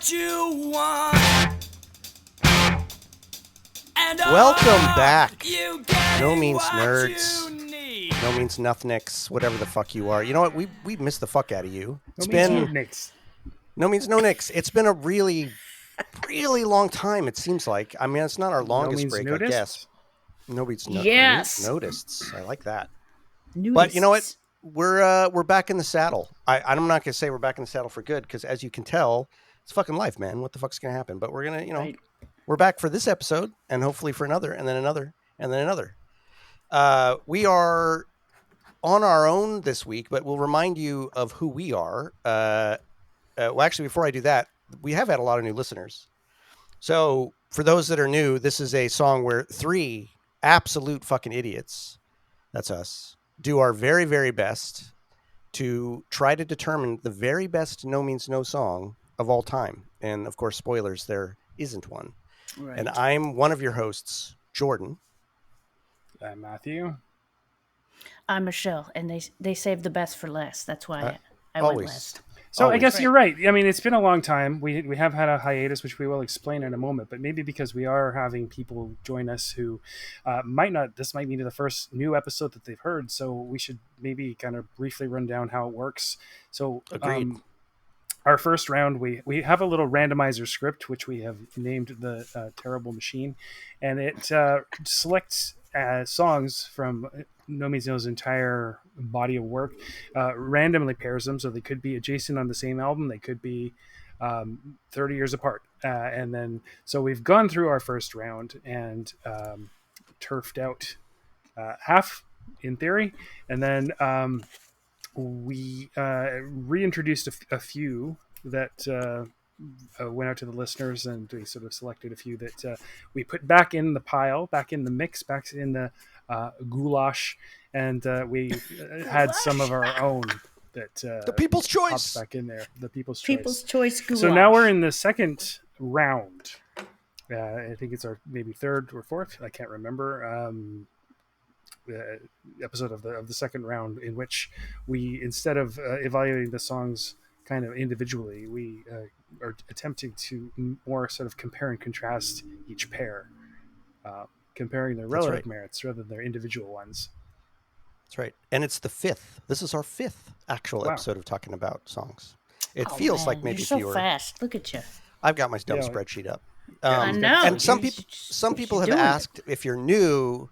what you want. And Welcome back. you get No means what nerds. you need. No means nothnicks, whatever the fuck you are. You know what? We missed the fuck out of you. It's No been means no nicks. no means no nicks. It's been a really long time. It seems like. I mean, it's not our longest means break, nudist? I guess. Nobody's Yes. noticed. I like that. Nudists. But you know what? We're back in the saddle. I'm not gonna say we're back in the saddle for good because, as you can tell, it's fucking life, man. What the fuck's gonna happen? But we're gonna, Right. we're back for this episode, and hopefully for another, and then another, and then another. We are on our own this week, but we'll remind you of who we are. Well, actually, before I do that, we have had a lot of new listeners. So for those that are new, this is a song where three absolute fucking idiots, that's us, do our very, very best to try to determine the very best No Means No song of all time. And of course, spoilers, there isn't one. Right. And I'm one of your hosts, Jordan. I'm Matthew. I'm Michelle, and they saved the best for last. That's why I always. went last. So Always. I guess you're right. I mean, it's been a long time. We have had a hiatus, which we will explain in a moment. But maybe because we are having people join us who might not. This might be the first new episode that they've heard. So we should maybe kind of briefly run down how it works. So Agreed. Our first round, we have a little randomizer script, which we have named the Terrible Machine, and it selects songs from No Means No's entire body of work, randomly pairs them, so they could be adjacent on the same album, they could be 30 years apart, and then so we've gone through our first round and turfed out half in theory, and then we reintroduced a few that went out to the listeners, and we sort of selected a few that we put back in the pile, back in the mix, back in the goulash, and we had some of our own that The People's Choice popped back in there. The People's Choice goulash. So now we're in the second round. I think it's our maybe third or fourth. I can't remember. Episode of the second round, in which we, instead of evaluating the songs kind of individually, we are attempting to more sort of compare and contrast each pair, comparing their relative right. merits rather than their individual ones. That's right. And it's the fifth. This is our fifth actual Wow. episode of talking about songs. It Oh, feels man, like maybe you're so fewer. fast. Look at you. I've got my dumb Yeah. spreadsheet up. I know. And some You're- people you're have doing it. asked if you're new.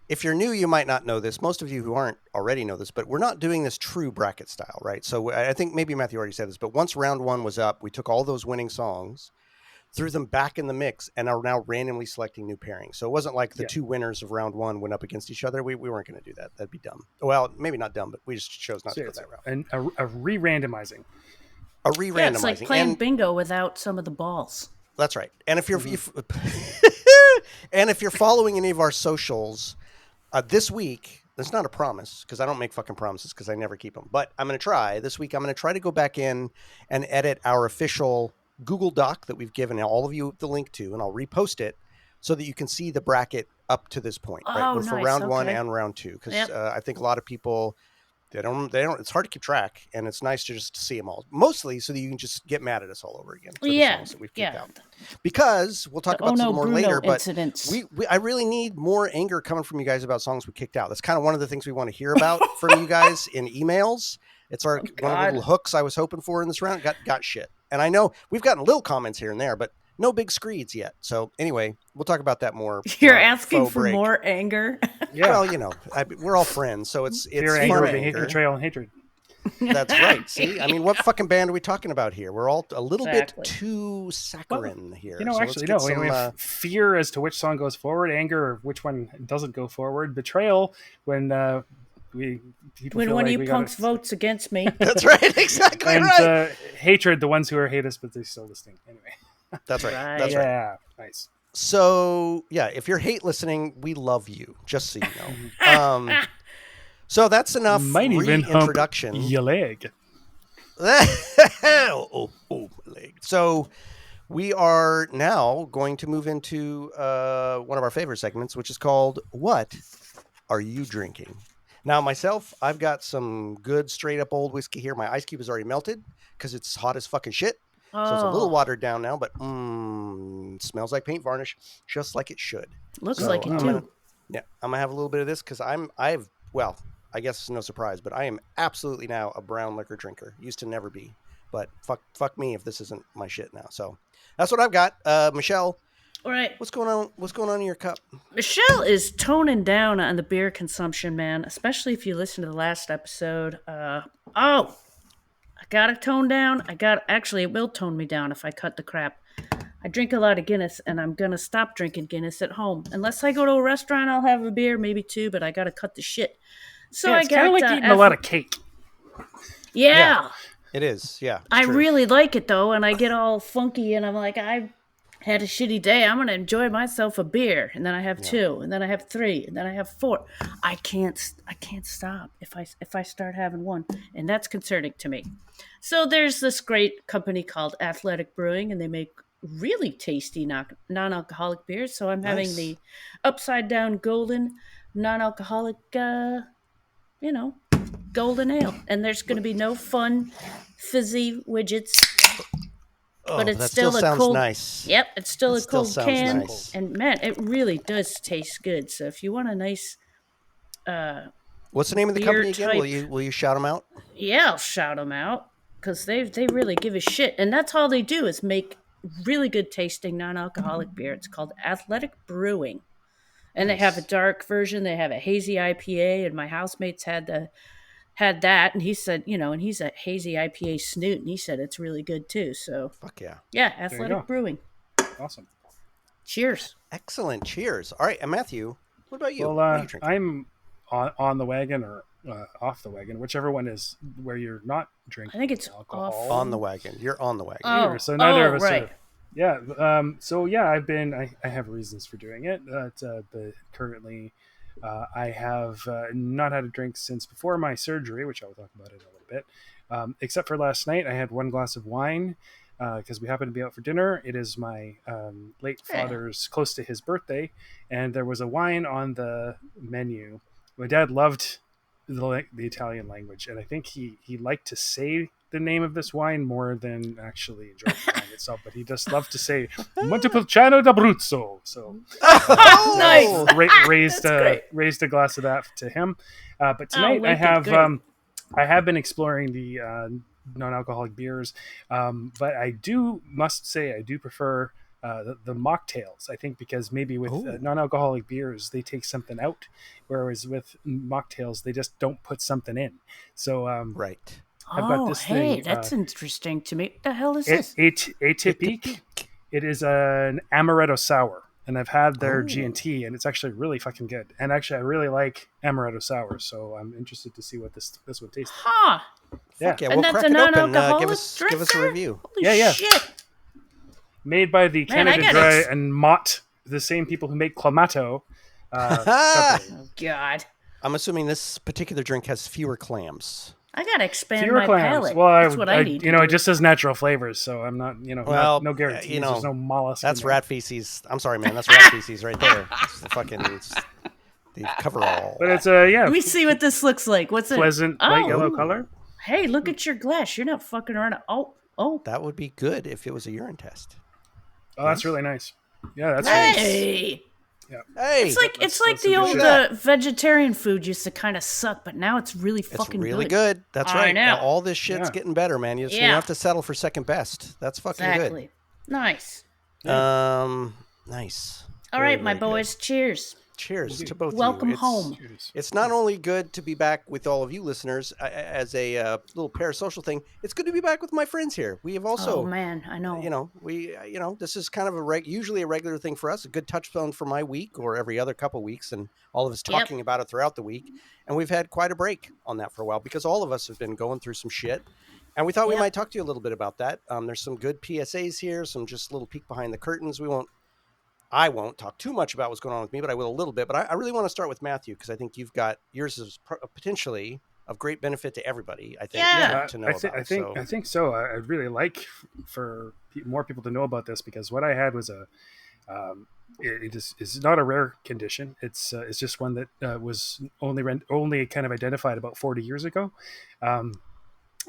If you're new, you might not know this. Most of you who aren't already know this, but we're not doing this true bracket style, right? So I think maybe Matthew already said this, but once round one was up, we took all those winning songs, threw them back in the mix, and are now randomly selecting new pairings. So it wasn't like the two winners of round one went up against each other. We weren't going to do that. That'd be dumb. Well, maybe not dumb, but we just chose not to go that route. And a re-randomizing. A Yeah, re-randomizing. it's like playing And bingo without some of the balls. that's right. And if you're and if you're following any of our socials, this week, that's not a promise because I don't make fucking promises because I never keep them. But I'm going to try this week. I'm going to try to go back in and edit our official Google Doc that we've given all of you the link to, and I'll repost it so that you can see the bracket up to this point. Right? Oh, We're for nice. round one Okay. and round two because Yep. I think a lot of people they don't. It's hard to keep track, and it's nice to just see them all. Mostly so that you can just get mad at us all over again for the Yeah, songs that we've kicked yeah. out. Because we'll talk The about Oh some No more Bruno later, but incidents. I really need more anger coming from you guys about songs we kicked out. That's kind of one of the things we want to hear about from you guys in emails. It's our one of the God. little hooks I was hoping for in this round. Got shit. And I know we've gotten little comments here and there, but no big screeds yet. So anyway, we'll talk about that more. You're asking faux for break. more anger. Yeah. Well, we're all friends, so it's Fear, fun anger, anger. betrayal, and hatred. That's right. See, I mean, what fucking band are we talking about here? We're all a little Exactly. bit too saccharine here. You know, So actually, let's no. get We some, have fear as to which song goes forward, anger or which one doesn't go forward, betrayal when people when feel one like of we you gotta- punks votes against me. That's right. Exactly and right. Hatred, the ones who are hate us but they still listening. Anyway, That's right. Right. That's right. yeah, nice. So yeah, if you're hate listening, we love you. Just so you know. So that's enough Might even hump reintroduction. your leg. oh, my leg. So we are now going to move into one of our favorite segments, which is called "What Are You Drinking?" Now, myself, I've got some good straight up old whiskey here. My ice cube is already melted because it's hot as fucking shit. So it's a little Oh, watered down now, but smells like paint varnish, just like it should. looks So like it I'm too. gonna have a little bit of this because well, I guess it's no surprise, but I am absolutely now a brown liquor drinker. Used to never be, but fuck me if this isn't my shit now. So that's what I've got. Michelle, All right. what's going on? What's going on in your cup? Michelle is toning down on the beer consumption, man, especially if you listen to the last episode. I gotta tone down. Actually, it will tone me down if I cut the crap. I drink a lot of Guinness, and I'm gonna stop drinking Guinness at home. Unless I go to a restaurant, I'll have a beer, maybe two, but I gotta cut the shit. So Yeah, I it's kind got of like eating a lot of cake. yeah. It is, yeah. It's I true. really like it though, and I get all funky, and I'm like, I had a shitty day. I'm gonna enjoy myself a beer, and then I have two, and then I have three, and then I have four. I can't stop if I start having one, and that's concerning to me. So there's this great company called Athletic Brewing, and they make really tasty non-alcoholic beers. So I'm having Nice. the upside down golden non-alcoholic, golden ale, and there's going to be no fun fizzy widgets. Oh, But it's that still a sounds cold. nice. Yep, it's still That a still cold sounds can, nice. and man, it really does taste good. So if you want a nice, What's the name of the beer company again? type- Will you shout them out? yeah, I'll shout them out because they really give a shit, and that's all they do is make really good tasting non-alcoholic beer. It's called Athletic Brewing, and they have a Nice. dark version. They have a hazy IPA, and my housemates had that, and he said, and he's a hazy IPA snoot, and he said it's really good too. So Fuck yeah. yeah, you go. Athletic Brewing. Awesome. Cheers. Excellent. Cheers. All right, and Matthew, what about you? Well, what are you drinking? I'm on the wagon or off the wagon, whichever one is where you're not drinking. I think it's alcohol. off. On the wagon. You're on the wagon. Oh, So neither of us right. are. Yeah. So yeah, I have reasons for doing it. But currently, I have not had a drink since before my surgery, which I'll talk about in a little bit. Except for last night, I had one glass of wine because we happened to be out for dinner. It is my late father's, close to his birthday, and there was a wine on the menu. My dad loved the Italian language, and I think he liked to say the name of this wine more than actually enjoy the wine itself. But he just loved to say Montepulciano d'Abruzzo. So Oh, Nice. raised That's great. raised a glass of that to him. But tonight wicked, I have been exploring the non-alcoholic beers, but I must say I do prefer the mocktails. I think because maybe with Ooh. non-alcoholic beers they take something out, whereas with mocktails they just don't put something in. So right. I've got this hey, thing, that's interesting to me. What the hell is this? Atypique. It is an amaretto sour, and I've had their Ooh. G&T, and it's actually really fucking good. And actually, I really like amaretto sour, so I'm interested to see what this would taste like. Huh. Yeah, Fuck yeah. And We'll that's crack a it open. non-alcoholic Give us a drinker? review. Holy Yeah. shit. made by the Man, I Canada gotta Dry ex- and Mott, the same people who make Clamato. Company. Oh, God. I'm assuming this particular drink has fewer clams. I gotta expand Fewer my clams. palate. Well, That's what I need to do. it just says natural flavors, so I'm not, Well, no guarantees. you know, There's no mollusk. That's in there. rat feces. I'm sorry, man. That's rat feces right there. It's the fucking the coverall. But it's Let me see what this looks like. What's it? pleasant Oh. light yellow color. Hey, look at your glass. You're not fucking around. Oh. That would be good if it was a urine test. Oh, that's really nice. Yeah, that's Hey. Hey, It's like That's the some old good shit. vegetarian food used to kind of suck, but now it's really it's fucking really good. That's I right. know. Now, all this shit's Yeah. getting better, man. You don't Yeah. have to settle for second best. That's fucking Exactly. Nice. good. Nice. All Very, right, my very good. boys. Cheers. Cheers to both Welcome of you. home. It's not only good to be back with all of you listeners as a little parasocial thing. It's good to be back with my friends here. We have also, Oh man, I know. this is kind of usually a regular thing for us, a good touchstone for my week or every other couple weeks, and all of us Yep. talking about it throughout the week. And we've had quite a break on that for a while because all of us have been going through some shit. And we thought we Yep. might talk to you a little bit about that. There's some good PSAs here, some just little peek behind the curtains. I won't talk too much about what's going on with me, but I will a little bit. But I really want to start with Matthew because I think yours is potentially of great benefit to everybody. I think Yeah. to know I about. think so. I'd really like for more people to know about this because what I had was it is not a rare condition. It's just one that was only kind of identified about 40 years ago.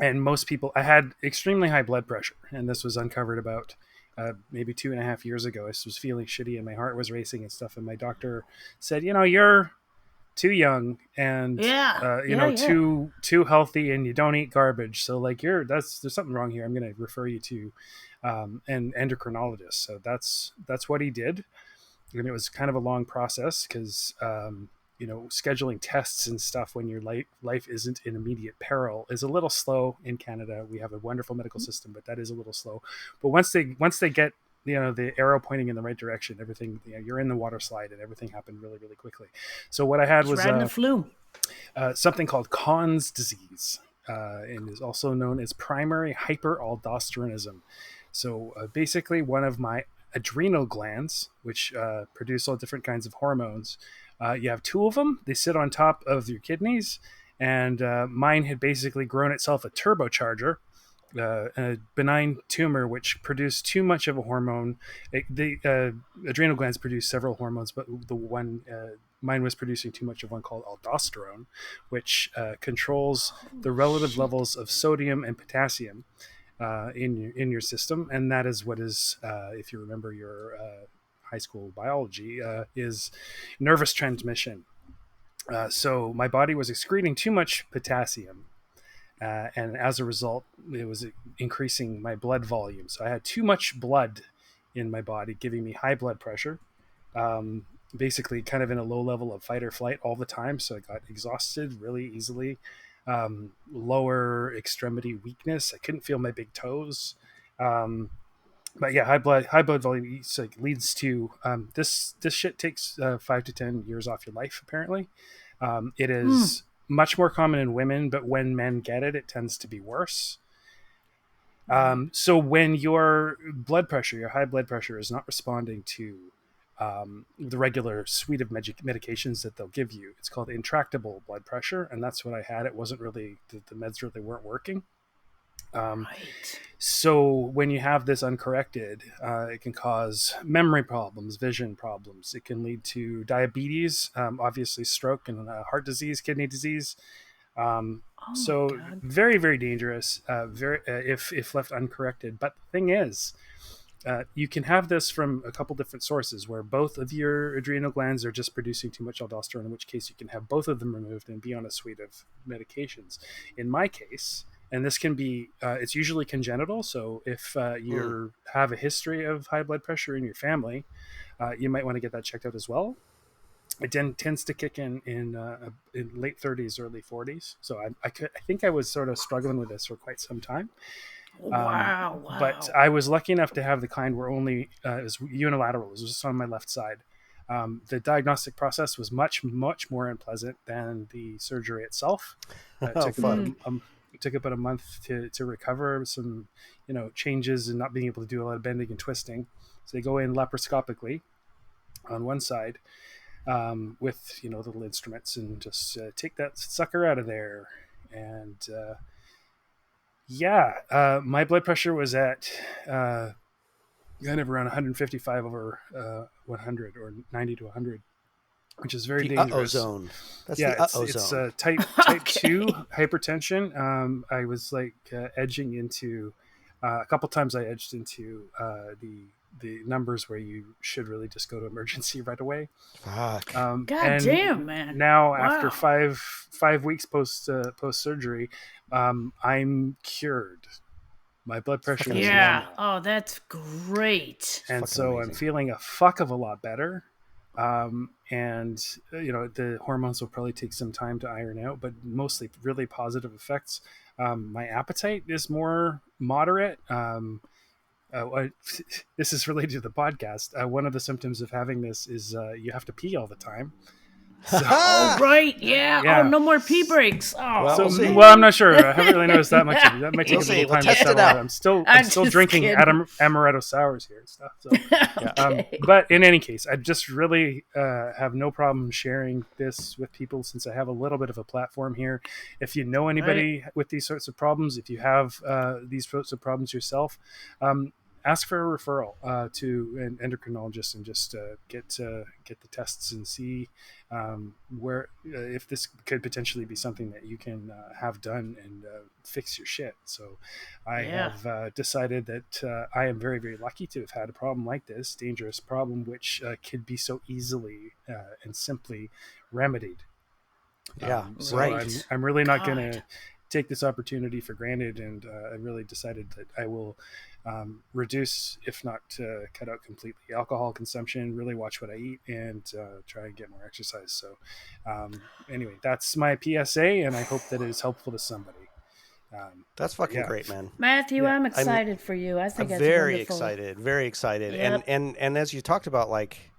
And most people, I had extremely high blood pressure, and this was uncovered about maybe 2.5 years ago. I was feeling shitty and my heart was racing and stuff. And my doctor said, you're too young and Yeah. Yeah. too healthy, and you don't eat garbage. So like there's something wrong here. I'm going to refer you to an endocrinologist. So that's what he did. And it was kind of a long process because scheduling tests and stuff when your life isn't in immediate peril is a little slow in Canada. We have a wonderful medical system, but that is a little slow. But once they get the arrow pointing in the right direction, everything, you're in the water slide, and everything happened really, really quickly. So what I had was riding the flu. something called Conn's disease, and is also known as primary hyperaldosteronism. So basically, one of my adrenal glands, which produce all different kinds of hormones, you have two of them. They sit on top of your kidneys, and mine had basically grown itself a turbocharger, a benign tumor which produced too much of a hormone. The adrenal glands produce several hormones, but the one mine was producing too much of one called aldosterone, which controls the relative levels of sodium and potassium in your system, and that is what is, if you remember your high school biology, is nervous transmission. So my body was excreting too much potassium, and as a result, it was increasing my blood volume. So I had too much blood in my body, giving me high blood pressure. Basically, kind of in a low level of fight or flight all the time. So I got exhausted really easily. Lower extremity weakness. I couldn't feel my big toes. But yeah, high blood volume leads to this shit takes 5 to 10 years off your life. Apparently, it is much more common in women, but when men get it, it tends to be worse. So when your high blood pressure is not responding to the regular suite of medications that they'll give you, it's called intractable blood pressure, and that's what I had. It wasn't really, the meds really weren't working. Right. So when you have this uncorrected, it can cause memory problems, vision problems. It can lead to diabetes, obviously stroke, and heart disease, kidney disease. So very, very dangerous, if left uncorrected. But the thing is, you can have this from a couple different sources, where both of your adrenal glands are just producing too much aldosterone, in which case you can have both of them removed and be on a suite of medications. In my case, and this can be, it's usually congenital. So if you have a history of high blood pressure in your family, you might want to get that checked out as well. It tends to kick in late 30s, early 40s. So I think I was sort of struggling with this for quite some time. Wow. But I was lucky enough to have the kind where only it was unilateral. It was just on my left side. The diagnostic process was much, much more unpleasant than the surgery itself. It took about a month to recover some, changes and not being able to do a lot of bending and twisting. So they go in laparoscopically on one side with, little instruments, and just take that sucker out of there. And my blood pressure was at kind of around 155 over 100, or 90 to 100, which is very dangerous. Zone. That's it's zone. Type 2 hypertension. I was edging into a couple times. I edged into the numbers where you should really just go to emergency right away. Fuck. God damn, man. Now, after 5 weeks post surgery, I'm cured. My blood pressure is normal. Oh, that's great. And so amazing. I'm feeling a fuck of a lot better. And the hormones will probably take some time to iron out, but mostly really positive effects. My appetite is more moderate. This is related to the podcast. One of the symptoms of having this is you have to pee all the time. So, right, yeah. Oh, no more pee breaks. Oh, well, I'm not sure. I haven't really noticed that much of it. That might take a little time to settle out. I'm still drinking amaretto sours here and stuff. So, okay. But in any case, I just really have no problem sharing this with people, since I have a little bit of a platform here. If you know anybody with these sorts of problems, if you have these sorts of problems yourself, ask for a referral to an endocrinologist, and just get the tests and see where if this could potentially be something that you can have done and fix your shit. So I Yeah. have decided that I am very, very lucky to have had a problem like this, dangerous problem, which could be so easily and simply remedied. Yeah, So right. I'm really not going God. to take this opportunity for granted, and I really decided that I will reduce, if not cut out completely, alcohol consumption, really watch what I eat, and try and get more exercise. So anyway, that's my PSA, and I hope that it is helpful to somebody. That's fucking Yeah. great, man. Matthew, Yeah. I'm I'm excited for you. I I'm think that's very wonderful. excited, very excited. Yep. And as you talked about, like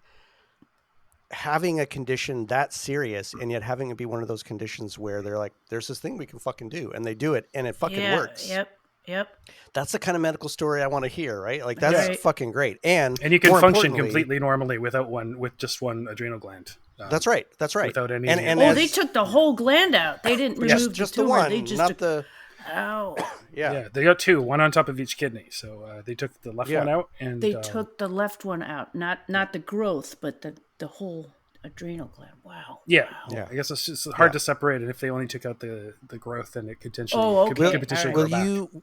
having a condition that serious and yet having it be one of those conditions where they're like, there's this thing we can fucking do, and they do it and it fucking Yeah. works. Yep. That's the kind of medical story I want to hear, right? Like that's Right. fucking great. And And you can more function importantly- completely normally with just one adrenal gland. That's right. That's right. Without any. And Oh, as, they took the whole gland out. They didn't remove just the the tumor. one, They just not took, the ow. Yeah, they got two, one on top of each kidney. So they took the left Yeah. one out, and They took the left one out, not the growth, but the whole adrenal gland. Wow. Yeah, Yeah. I guess it's just hard to separate it. If they only took out the growth, then it could potentially Oh, could, okay. could potentially All grow right. back.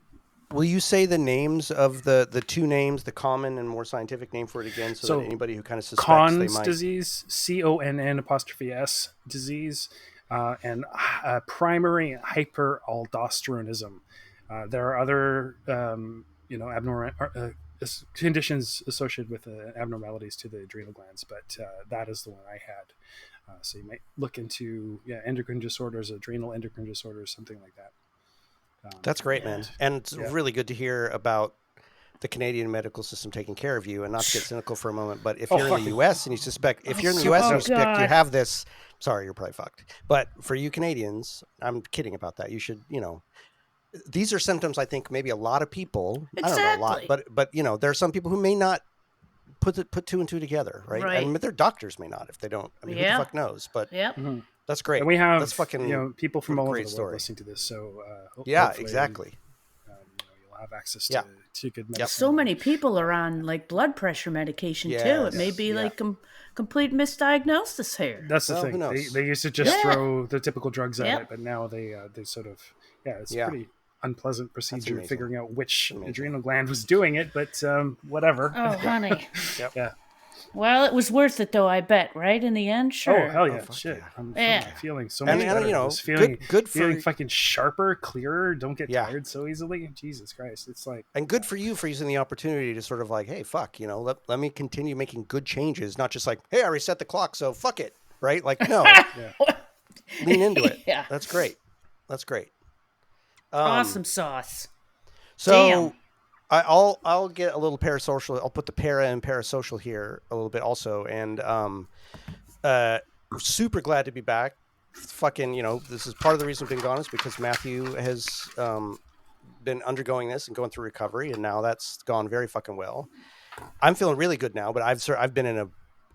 Will you say the names of the two names, the common and more scientific name for it again, so that anybody who kind of suspects they Conn's might disease, CONN''S disease, and primary hyperaldosteronism. There are other, abnormal conditions associated with abnormalities to the adrenal glands, but that is the one I had. So you might look into endocrine disorders, adrenal endocrine disorders, something like that. That's great, man. And it's Yeah. really good to hear about the Canadian medical system taking care of you, and not to get cynical for a moment, but if you're in the U.S. and you suspect, if you're in the U.S. and you suspect you God. have this, sorry, you're probably fucked. But for you Canadians, I'm kidding about that. You should, these are symptoms I think maybe a lot of people, I don't know a lot, Exactly. but there are some people who may not put two and two together, right? Right. And their doctors may not if they don't. I mean, who Yeah. the fuck knows? But Yep. that's great. And we have that's fucking people from all over great the world story. listening to this, so Yeah, hopefully, exactly. You'll have access Yeah. to good medicine. So many people are on like blood pressure medication too. It may Yes. be Yeah. like complete misdiagnosis here. That's the Well, who thing. knows? They used to just Yeah. throw the typical drugs at Yep. it, but now they sort of it's Yeah. a pretty unpleasant procedure amazing. figuring out which Amazing. adrenal gland was doing it, but whatever. Oh, honey. Yep. Yeah. Well, it was worth it though, I bet, right? In the end, sure. Oh hell yeah! fuck Shit, yeah. I'm Yeah. fucking feeling so And- much and, better. good- Feeling good for- feeling fucking sharper, clearer. Don't get Yeah. tired so easily. Jesus Christ, it's like And good for you for using the opportunity to sort of like, hey, fuck, let me continue making good changes, not just like, hey, I reset the clock, so fuck it, right? Like, no, lean into it. Yeah. That's great. That's great. Awesome sauce. So Damn. I'll get a little parasocial. I'll put the para and parasocial here a little bit also, and super glad to be back. Fucking, this is part of the reason I've been gone is because Matthew has been undergoing this and going through recovery, and now that's gone very fucking well. I'm feeling really good now, but I've been in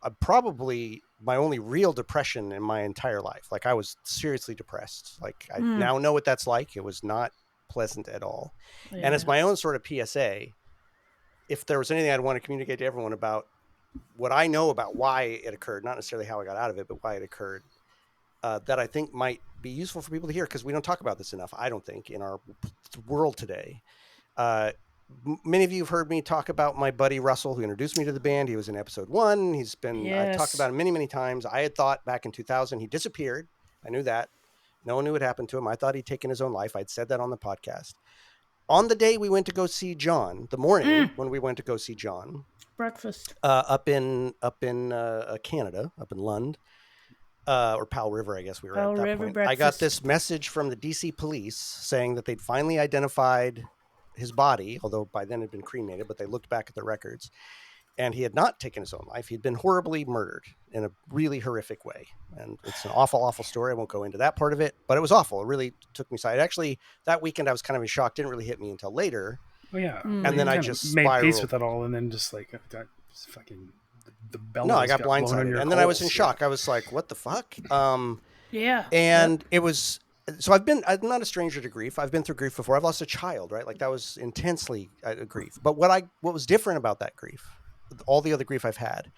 a probably my only real depression in my entire life. Like I was seriously depressed. Like I now know what that's like. It was not pleasant at all. And as my own sort of PSA, if there was anything I'd want to communicate to everyone about what I know about why it occurred, not necessarily how I got out of it, but why it occurred, that I think might be useful for people to hear, because we don't talk about this enough, I don't think, in our world today. Many of you have heard me talk about my buddy Russell, who introduced me to the band. He was in episode 1. He's been, I've talked about him many, many times. I had thought back in 2000, he disappeared. I knew that. No one knew what happened to him. I thought he'd taken his own life. I'd said that on the podcast. On the day we went to go see John, the morning when we went to go see John, Breakfast. up in Canada, up in Lund, or Powell River, I guess we were Powell at that River point. breakfast. I got this message from the DC police saying that they'd finally identified his body, although by then it had been cremated, but they looked back at the records, and he had not taken his own life. He'd been horribly murdered in a really horrific way. And it's an awful, awful story. I won't go into that part of it, but it was awful. It really took me side. Actually, that weekend I was kind of in shock. Didn't really hit me until later. oh yeah, And then I kind of just made peace spiraled. with it all, and then just like got fucking the bell. No, I got blown on blindsided. your And then I was in coals. shock. I was like, what the fuck? Yeah. And it was, so I'm not a stranger to grief. I've been through grief before. I've lost a child, right? Like that was intensely grief. But what was different about that grief, all the other grief I've had,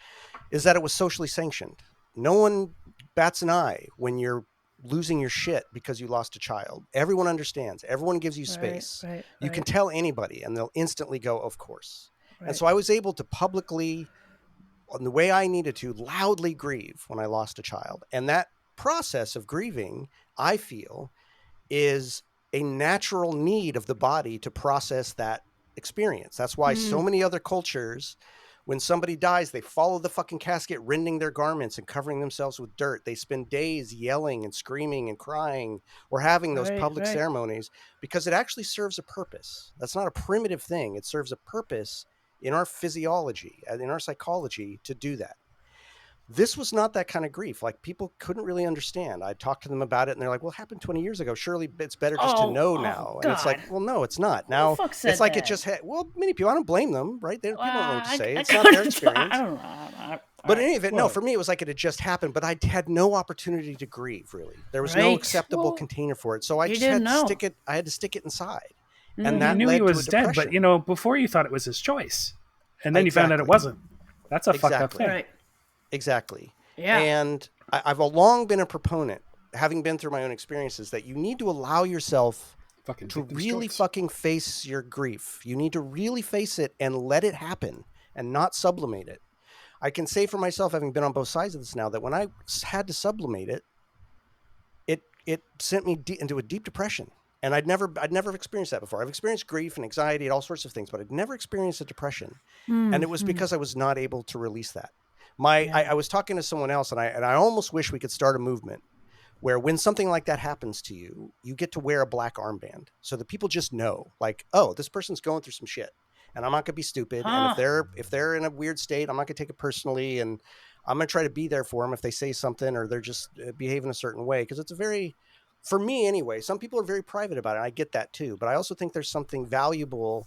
is that it was socially sanctioned. No one bats an eye when your losing your shit because you lost a child. Everyone understands. Everyone gives you space. You can tell anybody and they'll instantly go, of course. And so I was able to publicly, in the way I needed to, loudly grieve when I lost a child. And that process of grieving, I feel, is a natural need of the body to process that experience. That's why so many other cultures, when somebody dies, they follow the fucking casket, rending their garments and covering themselves with dirt. They spend days yelling and screaming and crying or having those public ceremonies because it actually serves a purpose. That's not a primitive thing. It serves a purpose in our physiology, in our psychology, to do that. This was not that kind of grief. Like, people couldn't really understand. I talked to them about it and they're like, well, it happened 20 years ago. Surely it's better just to know now. God. And it's like, well, no, it's not. Now it's like, it just had, well, many people, I don't blame them, right? People don't know what to say. It's not their experience. I don't know. But in any event, no, for me, it was like it had just happened, but I had no opportunity to grieve, really. There was no acceptable container for it. So I just had to stick it. I had to stick it inside. And that you knew led he was to a dead, depression. but before you thought it was his choice. And then you found out it wasn't. That's a fucked up thing. Right. Exactly. Yeah. And I've long been a proponent, having been through my own experiences, that you need to allow yourself to really fucking face your grief. You need to really face it and let it happen and not sublimate it. I can say for myself, having been on both sides of this now, that when I had to sublimate it, it sent me into a deep depression. And I'd never experienced that before. I've experienced grief and anxiety and all sorts of things, but I'd never experienced a depression. And it was because I was not able to release that. I was talking to someone else, and I almost wish we could start a movement where when something like that happens to you, you get to wear a black armband so that people just know, like, oh, this person's going through some shit, and I'm not gonna be stupid. And if they're in a weird state, I'm not gonna take it personally, and I'm gonna try to be there for them if they say something or they're just behaving a certain way, because it's for me anyway. Some people are very private about it. And I get that too, but I also think there's something valuable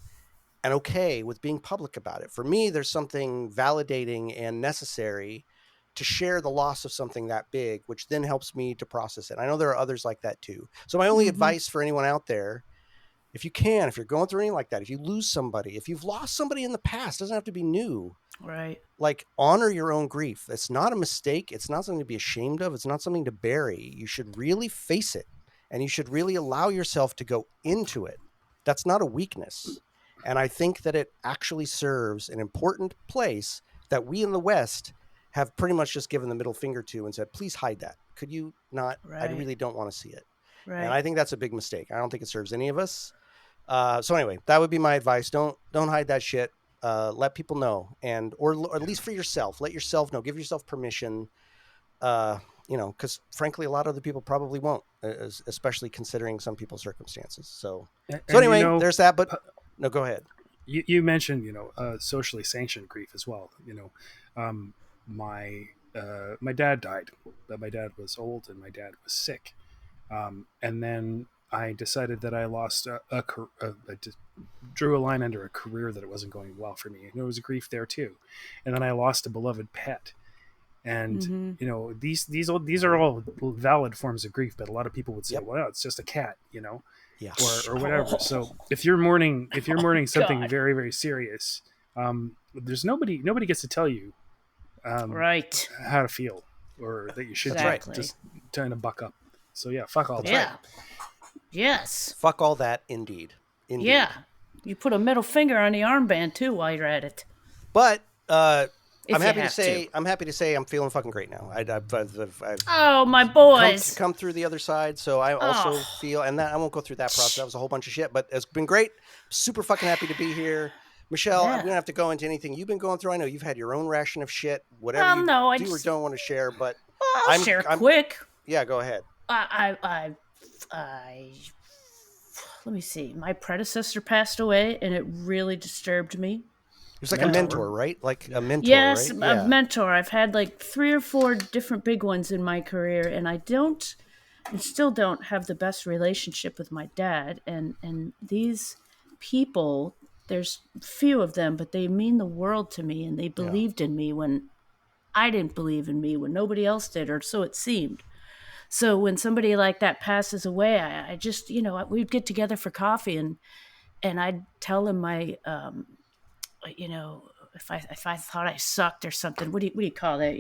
and okay with being public about it. For me, there's something validating and necessary to share the loss of something that big, which then helps me to process it. I know there are others like that too. So my only advice for anyone out there, if you're going through anything like that, if you lose somebody, if you've lost somebody in the past, it doesn't have to be new. Right. Like, honor your own grief. It's not a mistake. It's not something to be ashamed of. It's not something to bury. You should really face it, and you should really allow yourself to go into it. That's not a weakness. And I think that it actually serves an important place that we in the West have pretty much just given the middle finger to and said, please hide that. Could you not? I really don't want to see it. Right. And I think that's a big mistake. I don't think it serves any of us. So anyway, that would be my advice. Don't hide that shit. Let people know, or at least for yourself, let yourself know, give yourself permission, because frankly, a lot of other people probably won't, especially considering some people's circumstances. So anyway, there's that, but no, go ahead. You mentioned, socially sanctioned grief as well. My dad died, but my dad was old and my dad was sick. And then I decided that I lost drew a line under a career that it wasn't going well for me. And there was grief there too. And then I lost a beloved pet. And, these are all valid forms of grief, but a lot of people would say, well, it's just a cat, Yeah. or whatever. So if you're mourning something very, very serious, there's nobody gets to tell you, right, how to feel, or that you should just trying to buck up. So yeah, fuck all that. Yeah. Yes. Fuck all that, indeed. Yeah. You put a middle finger on the armband too while you're at it. But I'm happy to say I'm feeling fucking great now. Oh, my boys. Come through the other side, so I also feel, and that I won't go through that process. That was a whole bunch of shit, but it's been great. Super fucking happy to be here. Michelle, we don't have to go into anything you've been going through. I know you've had your own ration of shit, whatever or don't want to share, but I'll share quick. Yeah, go ahead. I let me see. My predecessor passed away, and it really disturbed me. He was like a mentor, right? Like a mentor, yes, right? a mentor. I've had like 3 or 4 different big ones in my career, and I still don't have the best relationship with my dad. And these people, there's few of them, but they mean the world to me, and they believed in me when I didn't believe in me, when nobody else did, or so it seemed. So when somebody like that passes away, I just, we'd get together for coffee and I'd tell him my, if I thought I sucked or something, what do you call that?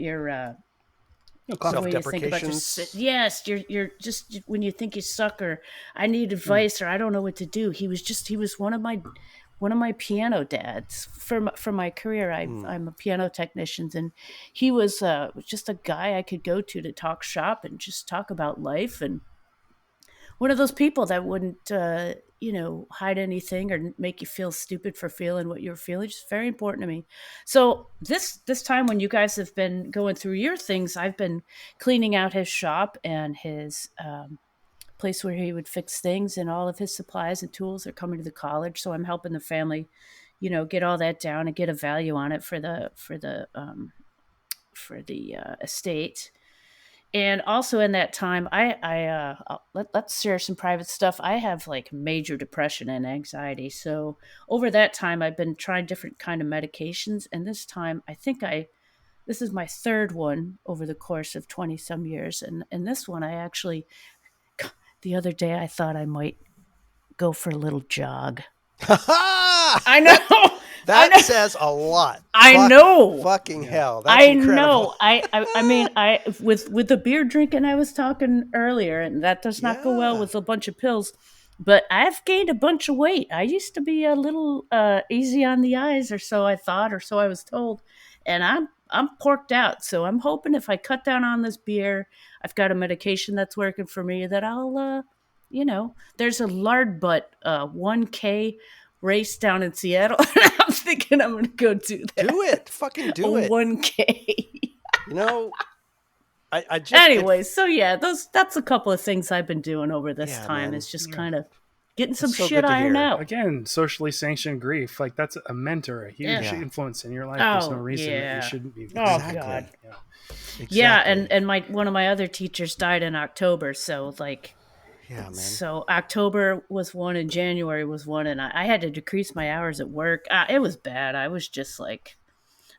confident. When you think about Self-deprecations. yes, you're just when you think you suck or I need advice or I don't know what to do. He was one of my piano dads for my career. I'm a piano technician, and he was just a guy I could go to talk shop and just talk about life, and one of those people that wouldn't hide anything or make you feel stupid for feeling what you're feeling. Just very important to me. So this time when you guys have been going through your things, I've been cleaning out his shop and his place where he would fix things, and all of his supplies and tools are coming to the college. So I'm helping the family, get all that down and get a value on it for the estate. And also in that time, let's share some private stuff. I have like major depression and anxiety. So over that time, I've been trying different kind of medications. And this time, this is my third one over the course of 20 some years. And this one, the other day, I thought I might go for a little jog. I know. That says a lot. I know. Fucking hell. That's incredible. Know. I mean, with the beer drinking I was talking earlier, and that does not go well with a bunch of pills. But I've gained a bunch of weight. I used to be a little easy on the eyes, or so I thought, or so I was told. And I'm porked out. So I'm hoping if I cut down on this beer, I've got a medication that's working for me that I'll, there's a lard butt 1K race down in Seattle. I'm thinking I'm going to go do that. Do it. Fucking do it. 1K. I just... Anyway, so yeah, that's a couple of things I've been doing over this time. Man. It's just kind of getting some so shit ironed out. Again, socially sanctioned grief. Like, that's a mentor, a huge influence in your life. There's no reason that you shouldn't be. Oh, God. Yeah. Exactly. Yeah, and one of my other teachers died in October, so like... Yeah, man. So October was one and January was one, and I had to decrease my hours at work. It was bad. I was just like,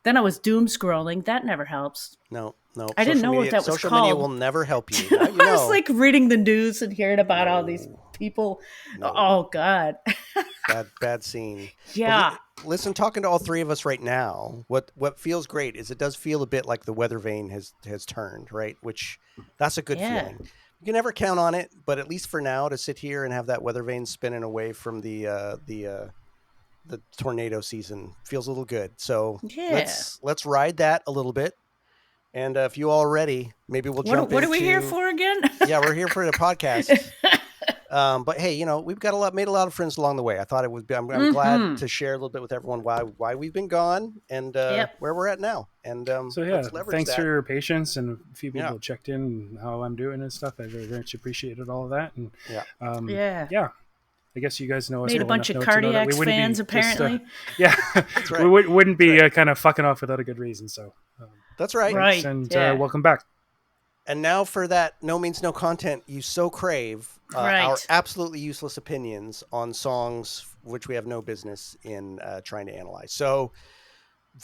then I was doom scrolling. That never helps. No. I didn't know what that was called. Social media will never help you. I was like reading the news and hearing about all these people. No. Oh God. Bad scene. Yeah. But listen, talking to all three of us right now, what feels great is it does feel a bit like the weather vane has turned, right? Which that's a good feeling. You can never count on it, but at least for now, to sit here and have that weather vane spinning away from the tornado season feels a little good. So let's ride that a little bit. And if you all are ready, maybe we'll jump into... What are we here for again? Yeah, we're here for the podcast. But hey, we've got made a lot of friends along the way. I thought it would be. I'm glad to share a little bit with everyone why we've been gone and where we're at now. And thanks for your patience, and a few people checked in and how I'm doing and stuff. I very much appreciated all of that. And I guess you guys know us. Made a bunch of cardiac fans, apparently. That's right. We wouldn't be kind of fucking off without a good reason. So that's right. Right. And welcome back. And now for that no means no content you so crave, our absolutely useless opinions on songs which we have no business in trying to analyze. So,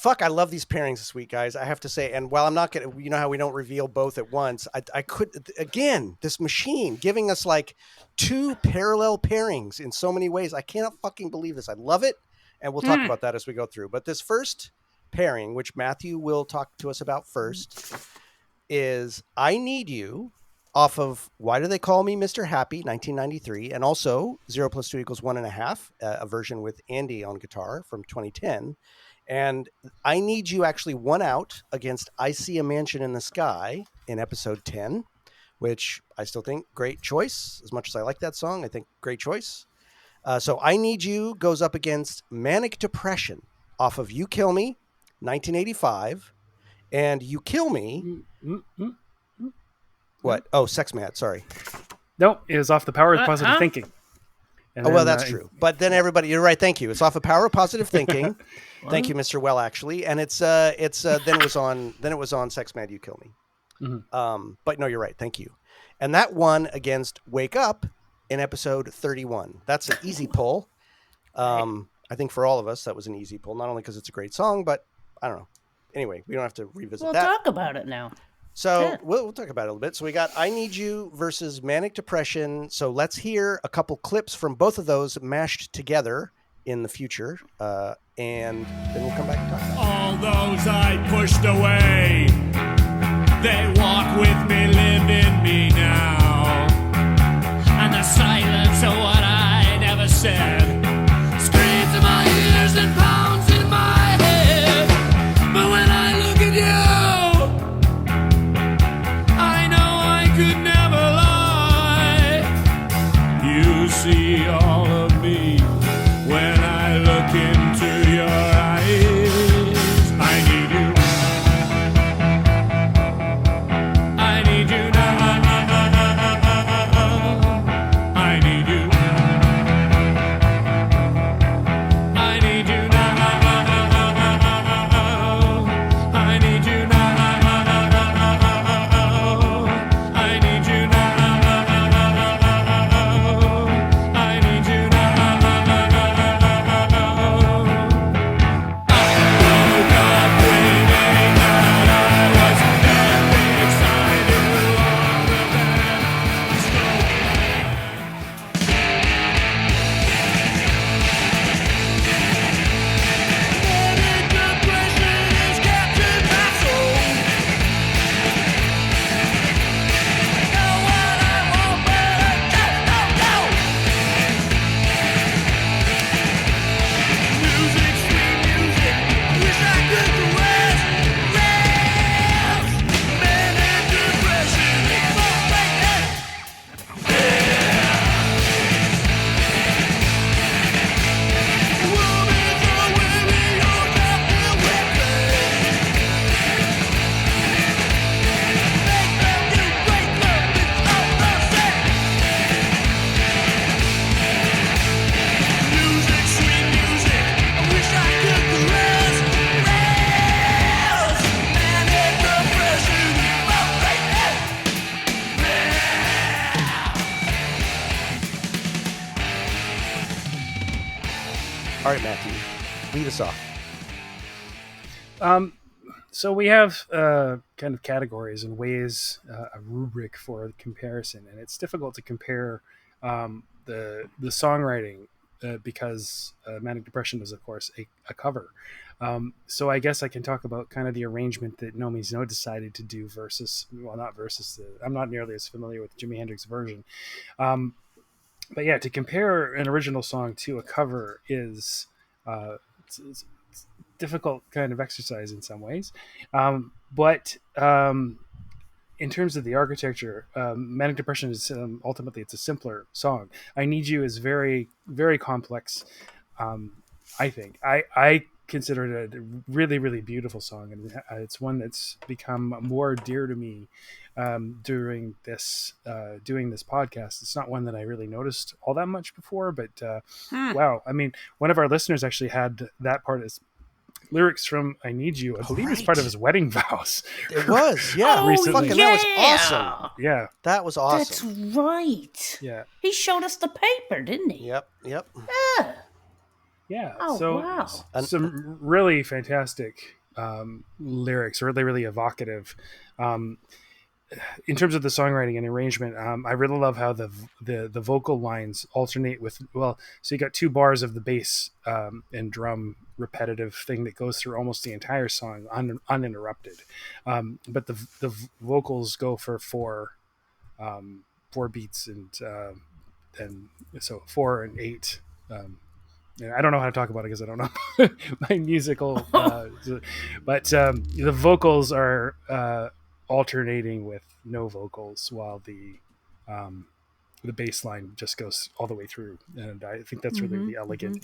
I love these pairings this week, guys. I have to say, and while I'm not going to, you know how we don't reveal both at once, I could, again, this machine giving us like two parallel pairings in so many ways. I cannot fucking believe this. I love it. And we'll talk about that as we go through. But this first pairing, which Matthew will talk to us about first, is I Need You off of Why Do They Call Me Mr. Happy, 1993, and also 0 + 2 = 1.5, a version with Andy on guitar from 2010. And I Need You actually won out against I See a Mansion in the Sky in episode 10, which I still think great choice. As much as I like that song, I think great choice. So I Need You goes up against Manic Depression off of You Kill Me, 1985, and You Kill Me... What? Oh, Sex Mad. Sorry. Nope. It was off the Power of Positive Thinking. And that's true. But then everybody, you're right. Thank you. It's off of Power of Positive Thinking. Thank you, Mr. Well, actually. And it's then it was on Sex Mad, You Kill Me. Mm-hmm. But no, you're right. Thank you. And that won against Wake Up in episode 31. That's an easy pull. I think for all of us, that was an easy pull, not only because it's a great song, but I don't know. Anyway, we don't have to revisit that. We'll talk about it now. So we'll talk about it a little bit. So we got I Need You versus Manic Depression. So let's hear a couple clips from both of those mashed together in the future. And then we'll come back and talk about it. All those I pushed away They walk with me, live in me now. And the silence of what I never said screams in my ears and pounds in my head. But when I look at you, I know I could never lie. You see all of me when I look into your eyes. I need you. I need you now. I need you. I need you now. I need you now. I need you now. I need you now. I woke up dreaming that I was dead beside you on the bed. Manic depression has captured my soul. Know what I want, but I just don't know. Music, sweet music, wish I could caress. Manic depression, it's all like that. Woman's all weary, you're got the weapon. Make love, you break love, it's all the same. Music, sweet music, I wish I could caress. Manic depression, it's all like that. All right, Matthew, lead us off. So we have kind of categories and ways, a rubric for comparison, and it's difficult to compare the songwriting because Manic Depression is, of course, a cover. So I guess I can talk about kind of the arrangement that No Means No decided to do versus, well, not versus. I'm not nearly as familiar with Jimi Hendrix version, but yeah, to compare an original song to a cover is it's difficult kind of exercise in some ways. But in terms of the architecture, Manic Depression is ultimately it's a simpler song. I Need You is very, very complex. I think I consider it a really, really beautiful song, and it's one that's become more dear to me during this doing this podcast. It's not one that I really noticed all that much before, but wow, I mean, one of our listeners actually had that part as lyrics from "I Need You." I believe it's part of his wedding vows. It was, yeah. Recently. Fucking, that was awesome. Yeah, That was That's awesome. right. yeah, He showed us the paper, didn't he? Yep. Yeah. yeah. Oh, So wow. some really fantastic lyrics, really, really evocative. In terms of the songwriting and arrangement, I really love how the vocal lines alternate with, well, so you got 2 bars of the bass and drum repetitive thing that goes through almost the entire song uninterrupted, but the vocals go for 4 beats and so 4 and 8. And I don't know how to talk about it because I don't know my musical, but the vocals are alternating with no vocals while the bass line just goes all the way through, and I think that's really, really elegant,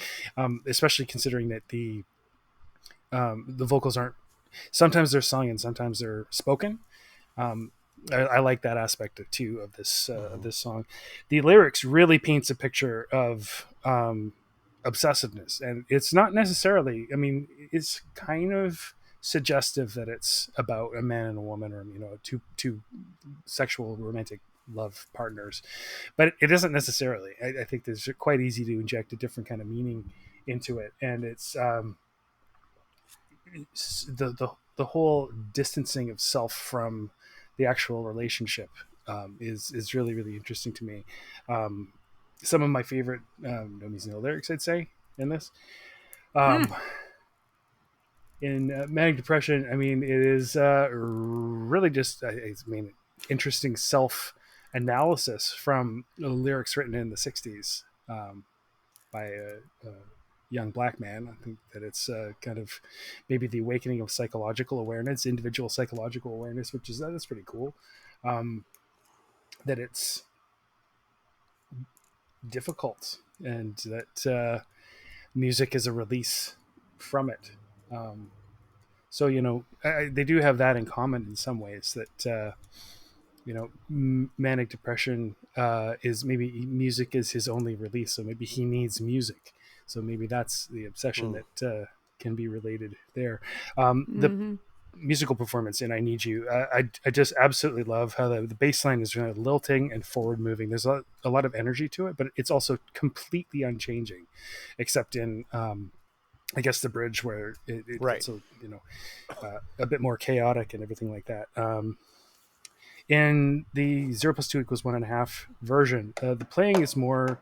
especially considering that the vocals aren't, sometimes they're sung and sometimes they're spoken. I like that aspect too of this song. The lyrics really paints a picture of obsessiveness, and it's not necessarily, I mean, it's kind of suggestive that it's about a man and a woman, or two sexual romantic love partners, but it isn't necessarily. I think it's quite easy to inject a different kind of meaning into it, and it's the whole distancing of self from the actual relationship is really, really interesting to me. Some of my favorite No Means No lyrics, I'd say, in this. in manic depression, I mean, it is really just, I mean, interesting self analysis from the lyrics written in the 60s by a young black man. I think that it's kind of maybe the awakening of psychological awareness, individual psychological awareness, which is that's pretty cool. That it's difficult and that music is a release from it. So, you know, they do have that in common in some ways that, you know, manic depression is maybe music is his only release. So maybe he needs music. So maybe that's the obsession that can be related there. The musical performance in I Need You, I just absolutely love how the bass line is kind of lilting and forward moving. There's a lot of energy to it, but it's also completely unchanging, except in I guess the bridge where it gets a, you know, a bit more chaotic and everything like that. In the 0 + 2 = 1.5 version, the playing is more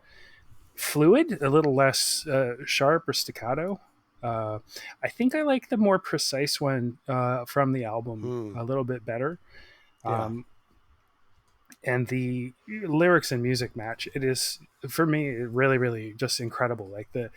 fluid, a little less sharp or staccato. I think I like the more precise one from the album a little bit better. And the lyrics and music match. It is, for me, really, really just incredible. Like the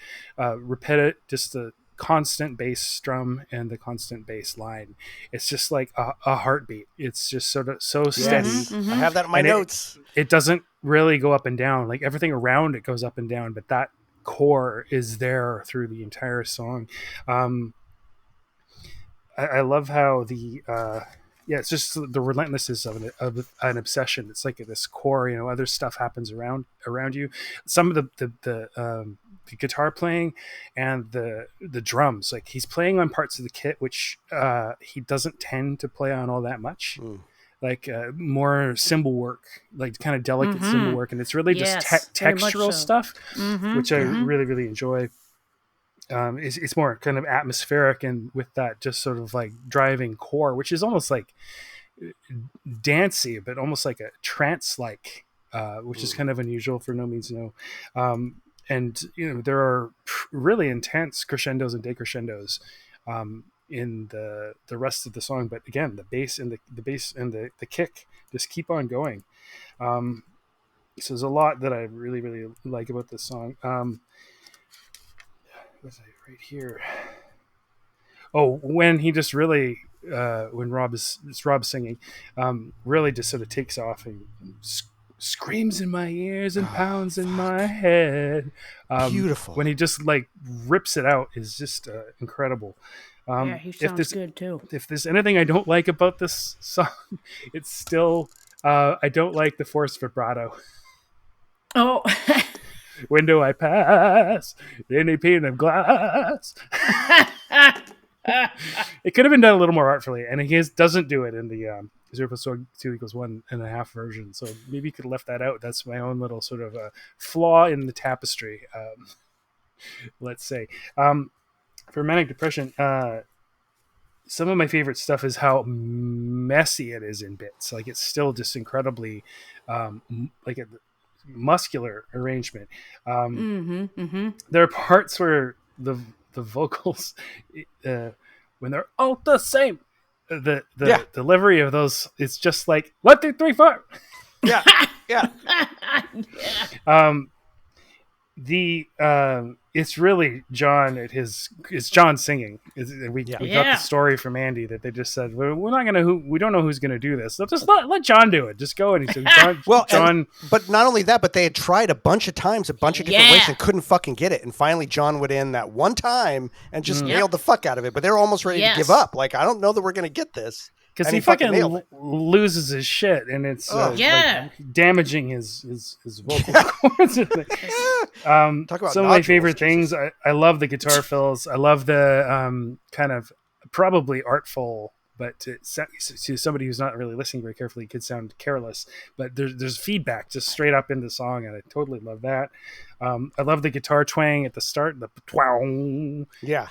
just the constant bass drum and the constant bass line. It's just like a heartbeat. It's just so steady. I have that in my notes. It doesn't really go up and down. Like everything around it goes up and down, but that core is there through the entire song. I love how the it's just the relentlessness of an obsession. It's like this core, you know, other stuff happens around you. Some of the guitar playing and the drums, like he's playing on parts of the kit which he doesn't tend to play on all that much. Like more cymbal work, like kind of delicate cymbal work, and it's really just textural stuff, which I really, really enjoy. It's more kind of atmospheric and with that just sort of like driving core, which is almost like dancey, but almost like a trance-like, which is kind of unusual for No Means No. And you know, there are really intense crescendos and decrescendos in the rest of the song, but again, the bass and the kick just keep on going. So there's a lot that I really, really like about this song. What's it right here? Oh, when he just really when Rob's singing, really just sort of takes off and screams in my ears and pounds in my head. Beautiful. When he just like rips it out is just incredible. He sounds good too. If there's anything I don't like about this song, it's still I don't like the forced vibrato. Oh. Window I pass, any pane of glass. It could have been done a little more artfully, and he doesn't do it in the 0 + 2 = 1.5 version. So maybe you could have left that out. That's my own little sort of flaw in the tapestry. Let's say for manic depression, some of my favorite stuff is how messy it is in bits. Like it's still just incredibly like a muscular arrangement. There are parts where the vocals when they're all the same, the delivery of those, it's just like 1 2 3 4. Yeah. It's really John it's John singing. We got the story from Andy that they just said we don't know who's gonna do this. Let's just let John do it. Just go. And he said John. But not only that, but they had tried a bunch of times, a bunch of different ways, and couldn't fucking get it. And finally, John went in that one time and just nailed the fuck out of it. But they were almost ready to give up. Like, I don't know that we're gonna get this. Because he fucking loses his shit, and it's like damaging his vocal cords. Talk about some of my favorite things. I love the guitar fills. I love the kind of probably artful, but to somebody who's not really listening very carefully, it could sound careless. But there's feedback just straight up in the song, and I totally love that. I love the guitar twang at the start, the twang. Yeah.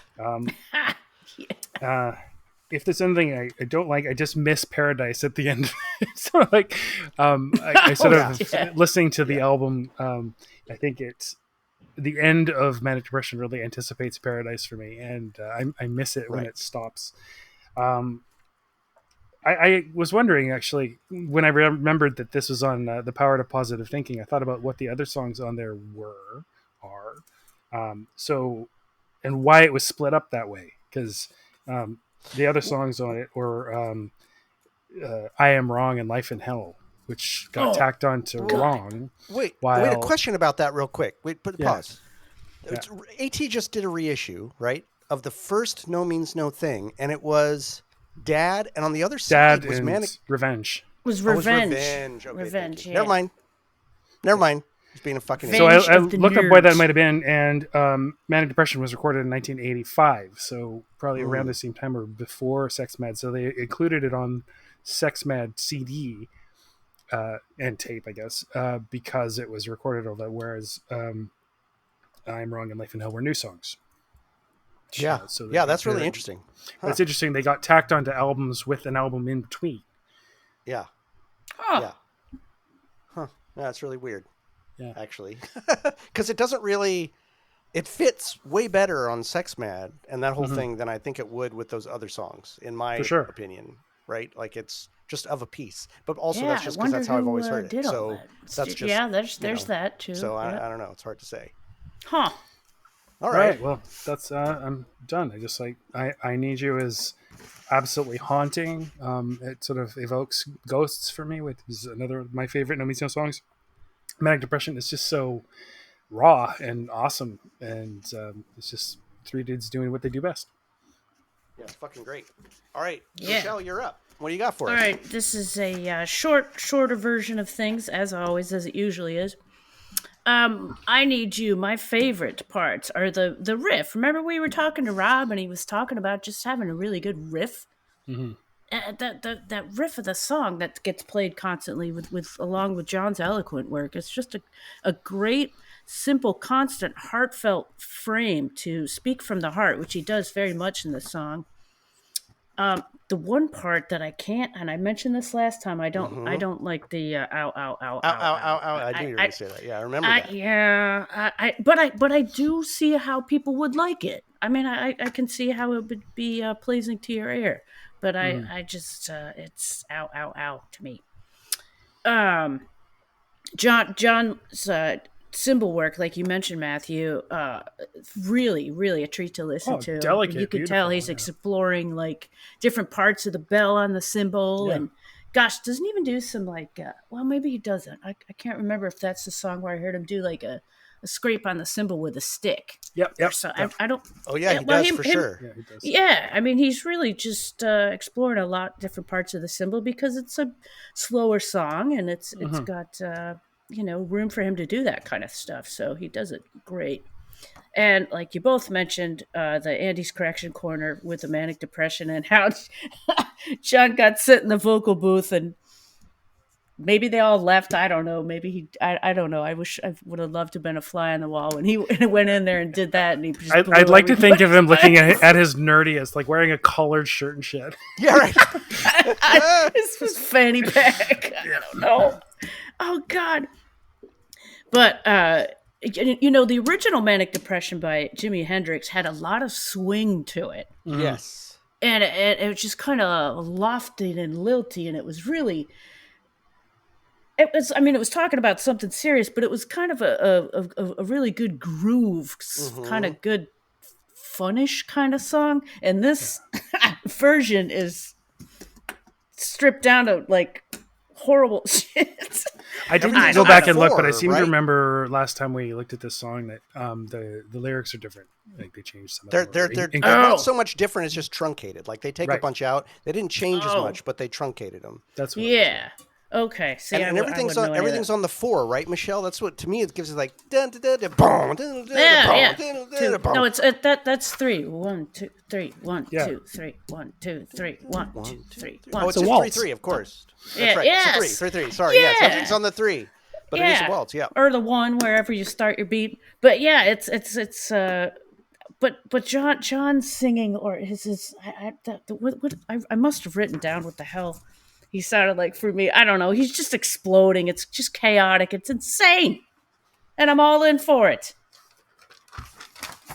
If there's anything I don't like, I just miss Paradise at the end. So like, I sort of listening to the album. I think it's the end of Manic Depression really anticipates Paradise for me, and I miss it when Right. it stops. I was wondering, actually, when I remembered that this was on The Power to Positive Thinking, I thought about what the other songs on there are. And why it was split up that way. Because the other songs on it were I Am Wrong and Life in Hell, which got tacked on to God. Wrong. Wait, While, a question about that real quick. Wait, put Yeah. pause. Yeah. AT just did a reissue, right, of the first No Means No thing, and it was Dad, and on the other side Dad was and Manic. Revenge. It was Oh, it was Revenge. Revenge. Okay, Revenge, thank you. yeah. Never mind. Just being a fucking So idiot. Revenge I of the looked up why that Nerds. might have been, and Manic Depression was recorded in 1985, so probably around the same time or before Sex Mad. So they included it on Sex Mad CD and tape, I guess, because it was recorded all that. Whereas I'm Wrong and Life in Hell were new songs. Yeah, So yeah, that's really interesting. But it's interesting they got tacked onto albums with an album in between. Yeah, Oh, yeah. Huh. Yeah, that's really weird. Yeah. Actually, because it doesn't really. It fits way better on Sex Mad and that whole thing than I think it would with those other songs, in my For sure. opinion. Right? Like it's just of a piece, but also yeah. that's I just because wonder that's how I've who always heard it. did all So that. that's just Yeah, there's you know, that too. So yeah. I don't know. It's hard to say. Huh. All All right. right. Well, that's I'm done. I just I Need You is absolutely haunting. It sort of evokes ghosts for me, which is another of my favorite No Means No songs. Manic Depression is just so raw and awesome, and it's just three dudes doing what they do best. Yeah, it's fucking great. All right, Yeah. Michelle, you're up. What do you got for All us? right, this is a shorter version of things, as always, as it usually is. I Need You. My favorite parts are the riff. Remember, we were talking to Rob, and he was talking about just having a really good riff. Mm-hmm. That riff of the song that gets played constantly with along with John's eloquent work. It's just a great, simple, constant, heartfelt frame to speak from the heart, which he does very much in the song. The one part that I can't, and I mentioned this last time, I don't like the ow ow ow Ow, ow, ow, ow. I knew you were going to say that. Yeah, I remember that. Yeah, but I do see how people would like it. I mean, I can see how it would be pleasing to your ear, but I just it's ow ow ow to me. John's cymbal work, like you mentioned, Matthew, really a treat to listen to. Delicate, You can tell he's beautiful, exploring like different parts of the bell on the cymbal, Yeah. and gosh, doesn't he even do some like well, maybe he doesn't. I can't remember if that's the song where I heard him do like a scrape on the cymbal with a stick. Yep. So yep. I don't. Oh, yeah, he well, does for sure. Yeah, he does. Yeah, I mean, he's really just exploring a lot different parts of the cymbal because it's a slower song and it's got room for him to do that kind of stuff. So he does it great. And like you both mentioned, the Andy's Correction Corner with the Manic Depression and how John got sit in the vocal booth and maybe they all left. I don't know. Maybe I don't know. I wish I would have loved to have been a fly on the wall when he went in there and did that. And he just I'd like to think of him looking everybody's at his nerdiest, like wearing a collared shirt and shit. Yeah, right. this was fanny pack. I don't know. Oh God. But the original Manic Depression by Jimi Hendrix had a lot of swing to it, Yes. and it was just kind of lofty and lilty, and it was really. It was. I mean, it was talking about something serious, but it was kind of a really good groove, kind of good, funnish kind of song. And this version is stripped down to like horrible shit. I didn't Everything's go on back the and look, but I floor, seem right? to remember last time we looked at this song that the lyrics are different. Like they changed some. They're of them. they're not so much different. It's just truncated. Like they take a Right. bunch out. They didn't change as Oh. much, but they truncated them. That's what Yeah. Okay. See, And I everything's wouldn't know any of everything's that. on the 4, right, Michelle? That's what to me it gives it like dun, dun, dun, dun, boom, dun, dun, Yeah. dun, dun, Two. dun, boom. No, it's that's 3. 1, 2, 3. 1, Yeah. 2, 3. 1, 2, 3. 1, 2, 3. Oh, 1, it's a just waltz. 3-3, of course. That's Yeah, right. yes. It's a 3-3. Sorry, yes. Yeah. Everything's on the 3. But it is a waltz, yeah. Or the 1 wherever you start your beat. But yeah, it's but John singing or his I must have written down what the hell he sounded like for me. I don't know. He's just exploding. It's just chaotic. It's insane. And I'm all in for it.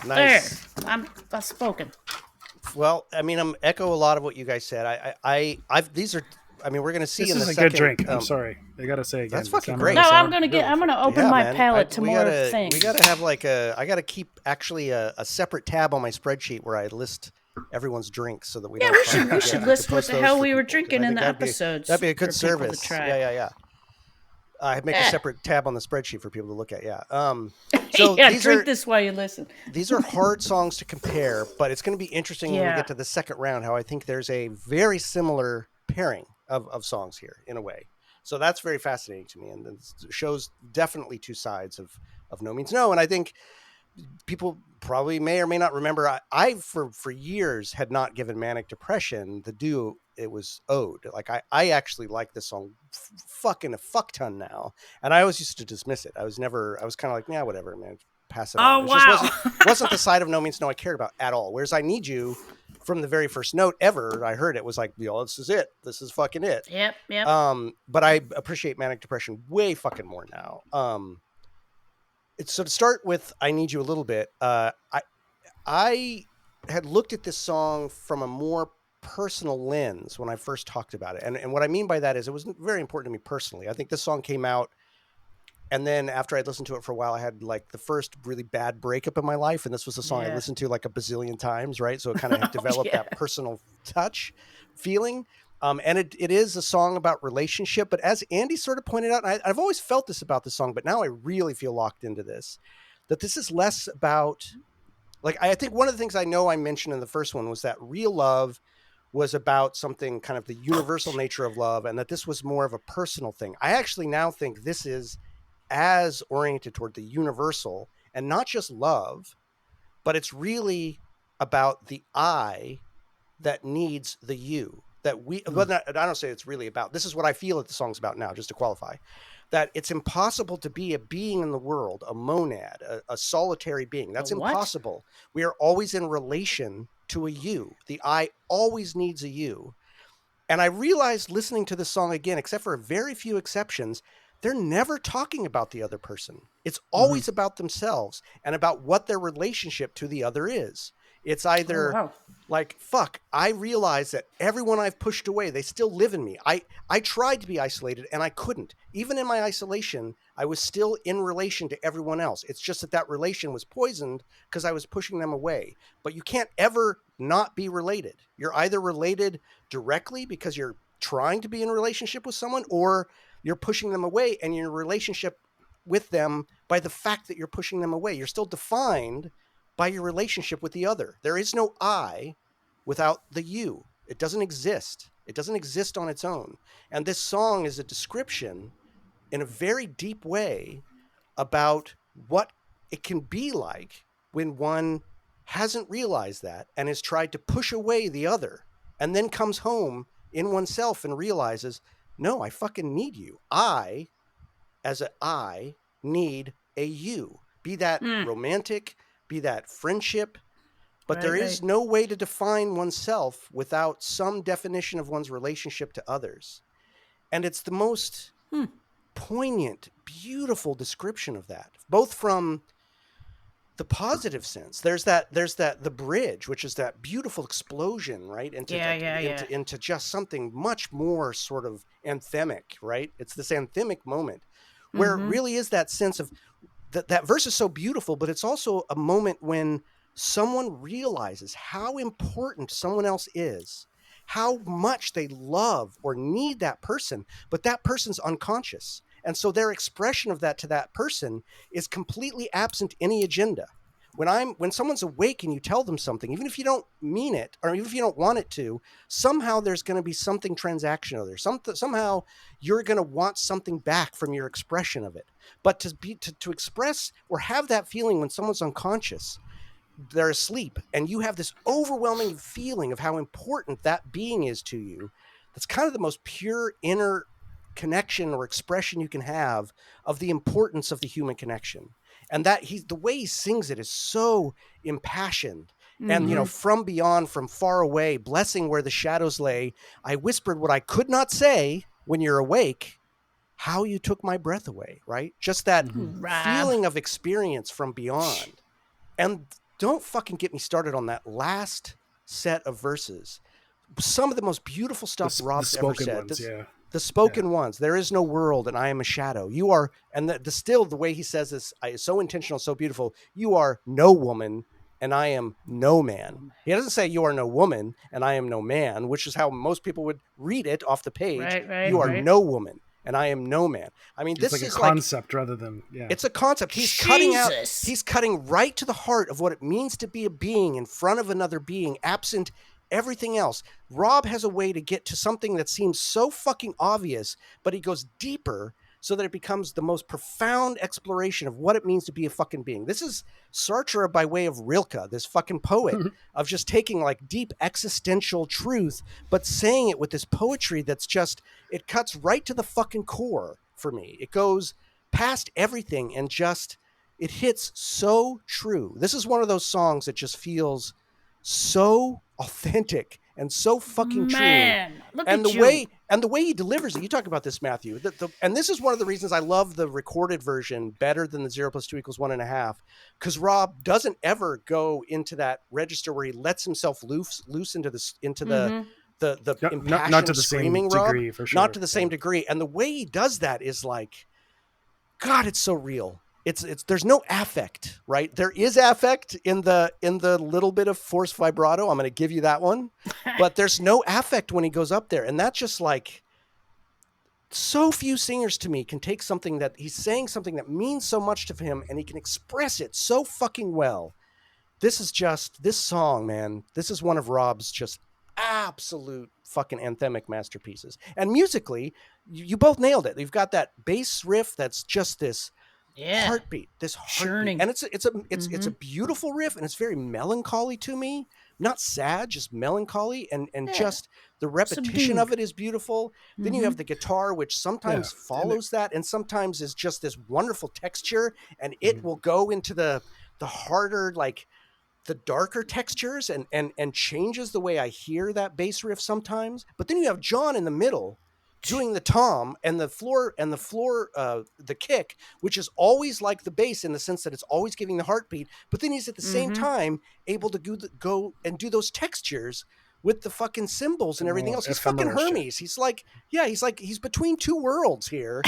Nice. There, I've spoken. Well, I mean, I'm echo a lot of what you guys said. I've these are. I mean, we're gonna see This in is the a second. good drink. I'm sorry. I gotta say again. That's this fucking amaretto great. No, sour, I'm gonna really I'm gonna fucking open Yeah, my man. palate to we more gotta things. we gotta have like a. I gotta keep actually a separate tab on my spreadsheet where I list everyone's drinks so that we Yeah, don't. we should forget. list I what could the post those hell for we were people, 'cause drinking I in think the episodes. that'd be a good for people to service. try. Yeah. I'd make a Eh. separate tab on the spreadsheet for people to look at. Yeah. So Yeah, these drink are this while you listen. these are hard songs to compare, but it's going to be interesting when we Yeah. get to the second round. How I think there's a very similar pairing of songs here in a way. So that's very fascinating to me, and it shows definitely two sides of No Means No. And I think people probably may or may not remember. I for years had not given Manic Depression the due it was owed. Like I actually like this song fucking a fuck ton now, and I always used to dismiss it. I was kind of like, yeah, whatever, man, pass it on. Oh It just wow. wasn't the side of No Means No I cared about at all. Whereas I Need You, from the very first note ever I heard it, was like, yo, this is it. This is fucking it. Yep. But I appreciate Manic Depression way fucking more now. So to start with, I Need You a little bit. I had looked at this song from a more personal lens when I first talked about it, and what I mean by that is it was very important to me personally. I think this song came out, and then after I'd listened to it for a while, I had like the first really bad breakup in my life, and this was a song I Yeah. listened to like a bazillion times, right? So it kind of had developed Yeah. that personal touch feeling. And it is a song about relationship, but as Andy sort of pointed out, and I've always felt this about the song, but now I really feel locked into this, that this is less about, like, I think one of the things I know I mentioned in the first one was that real love was about something kind of the universal nature of love, and that this was more of a personal thing. I actually now think this is as oriented toward the universal and not just love, but it's really about the I that needs the you. That we, well, I don't say it's really about, this is what I feel that the song's about now, just to qualify, that it's impossible to be a being in the world, a monad, a solitary being. That's A what? impossible. We are always in relation to a you. The I always needs a you. And I realized listening to this song again, except for a very few exceptions, they're never talking about the other person. It's always about themselves and about what their relationship to the other is. It's either wow. like, fuck, I realize that everyone I've pushed away, they still live in me. I tried to be isolated and I couldn't. Even in my isolation, I was still in relation to everyone else. It's just that relation was poisoned because I was pushing them away. But you can't ever not be related. You're either related directly because you're trying to be in a relationship with someone, or you're pushing them away and you're in a relationship with them by the fact that you're pushing them away. You're still defined by your relationship with the other. There is no I without the you. It doesn't exist. It doesn't exist on its own. And this song is a description in a very deep way about what it can be like when one hasn't realized that and has tried to push away the other, and then comes home in oneself and realizes, no, I fucking need you. I, as I, need a you. Be that romantic, be that friendship, but there is no way to define oneself without some definition of one's relationship to others. And it's the most poignant, beautiful description of that, both from the positive sense. There's the bridge, which is that beautiful explosion, right? Into just something much more sort of anthemic, right? It's this anthemic moment where it really is that sense of that verse is so beautiful, but it's also a moment when someone realizes how important someone else is, how much they love or need that person, but that person's unconscious. And so their expression of that to that person is completely absent any agenda. When someone's awake and you tell them something, even if you don't mean it, or even if you don't want it to, somehow there's going to be something transactional there. Somehow you're going to want something back from your expression of it. But to express or have that feeling when someone's unconscious, they're asleep, and you have this overwhelming feeling of how important that being is to you. That's kind of the most pure inner connection or expression you can have of the importance of the human connection. And that the way he sings it is so impassioned. And, from beyond, from far away, blessing where the shadows lay, I whispered what I could not say when you're awake, how you took my breath away, right? Just that feeling of experience from beyond. And don't fucking get me started on that last set of verses. Some of the most beautiful stuff Rob's ever said. The spoken ones. There is no world, and I am a shadow. You are, and still the way he says this is so intentional, so beautiful. You are no woman, and I am no man. He doesn't say you are no woman, and I am no man, which is how most people would read it off the page. Right, you are no woman, and I am no man. I mean, it's this like is a concept rather than It's a concept. He's cutting out. He's cutting right to the heart of what it means to be a being in front of another being, absent everything else. Rob has a way to get to something that seems so fucking obvious, but he goes deeper so that it becomes the most profound exploration of what it means to be a fucking being. This is Sartre by way of Rilke, this fucking poet of just taking like deep existential truth, but saying it with this poetry that's just, it cuts right to the fucking core for me. It goes past everything and just, it hits so true. This is one of those songs that just feels so authentic and so fucking true. Look and at the you. way he delivers it. You talk about this, Matthew. And this is one of the reasons I love the recorded version better than the 0 + 2 = 1.5, because Rob doesn't ever go into that register where he lets himself loose into the impassioned not to the screaming same Rob, degree, for sure. not to the same degree. And the way he does that is like, God, it's so real. It's there's no affect, right? There is affect in the little bit of forced vibrato. I'm going to give you that one, but there's no affect when he goes up there. And that's just like, so few singers to me can take something that he's saying something that means so much to him, and he can express it so fucking well. This song, man. This is one of Rob's just absolute fucking anthemic masterpieces. And musically, you both nailed it. You've got that bass riff that's just this heartbeat, churning. And it's a beautiful riff, and it's very melancholy to me. Not sad, just melancholy, and just the repetition of it is beautiful. Then you have the guitar, which sometimes follows that, and sometimes is just this wonderful texture, and it will go into the harder, like the darker textures, and changes the way I hear that bass riff sometimes. But then you have John in the middle doing the tom and the floor, the kick, which is always like the bass in the sense that it's always giving the heartbeat. But then he's at the same time able to go and do those textures with the fucking cymbals and everything else. He's fucking Hermes. He's like, he's between two worlds here,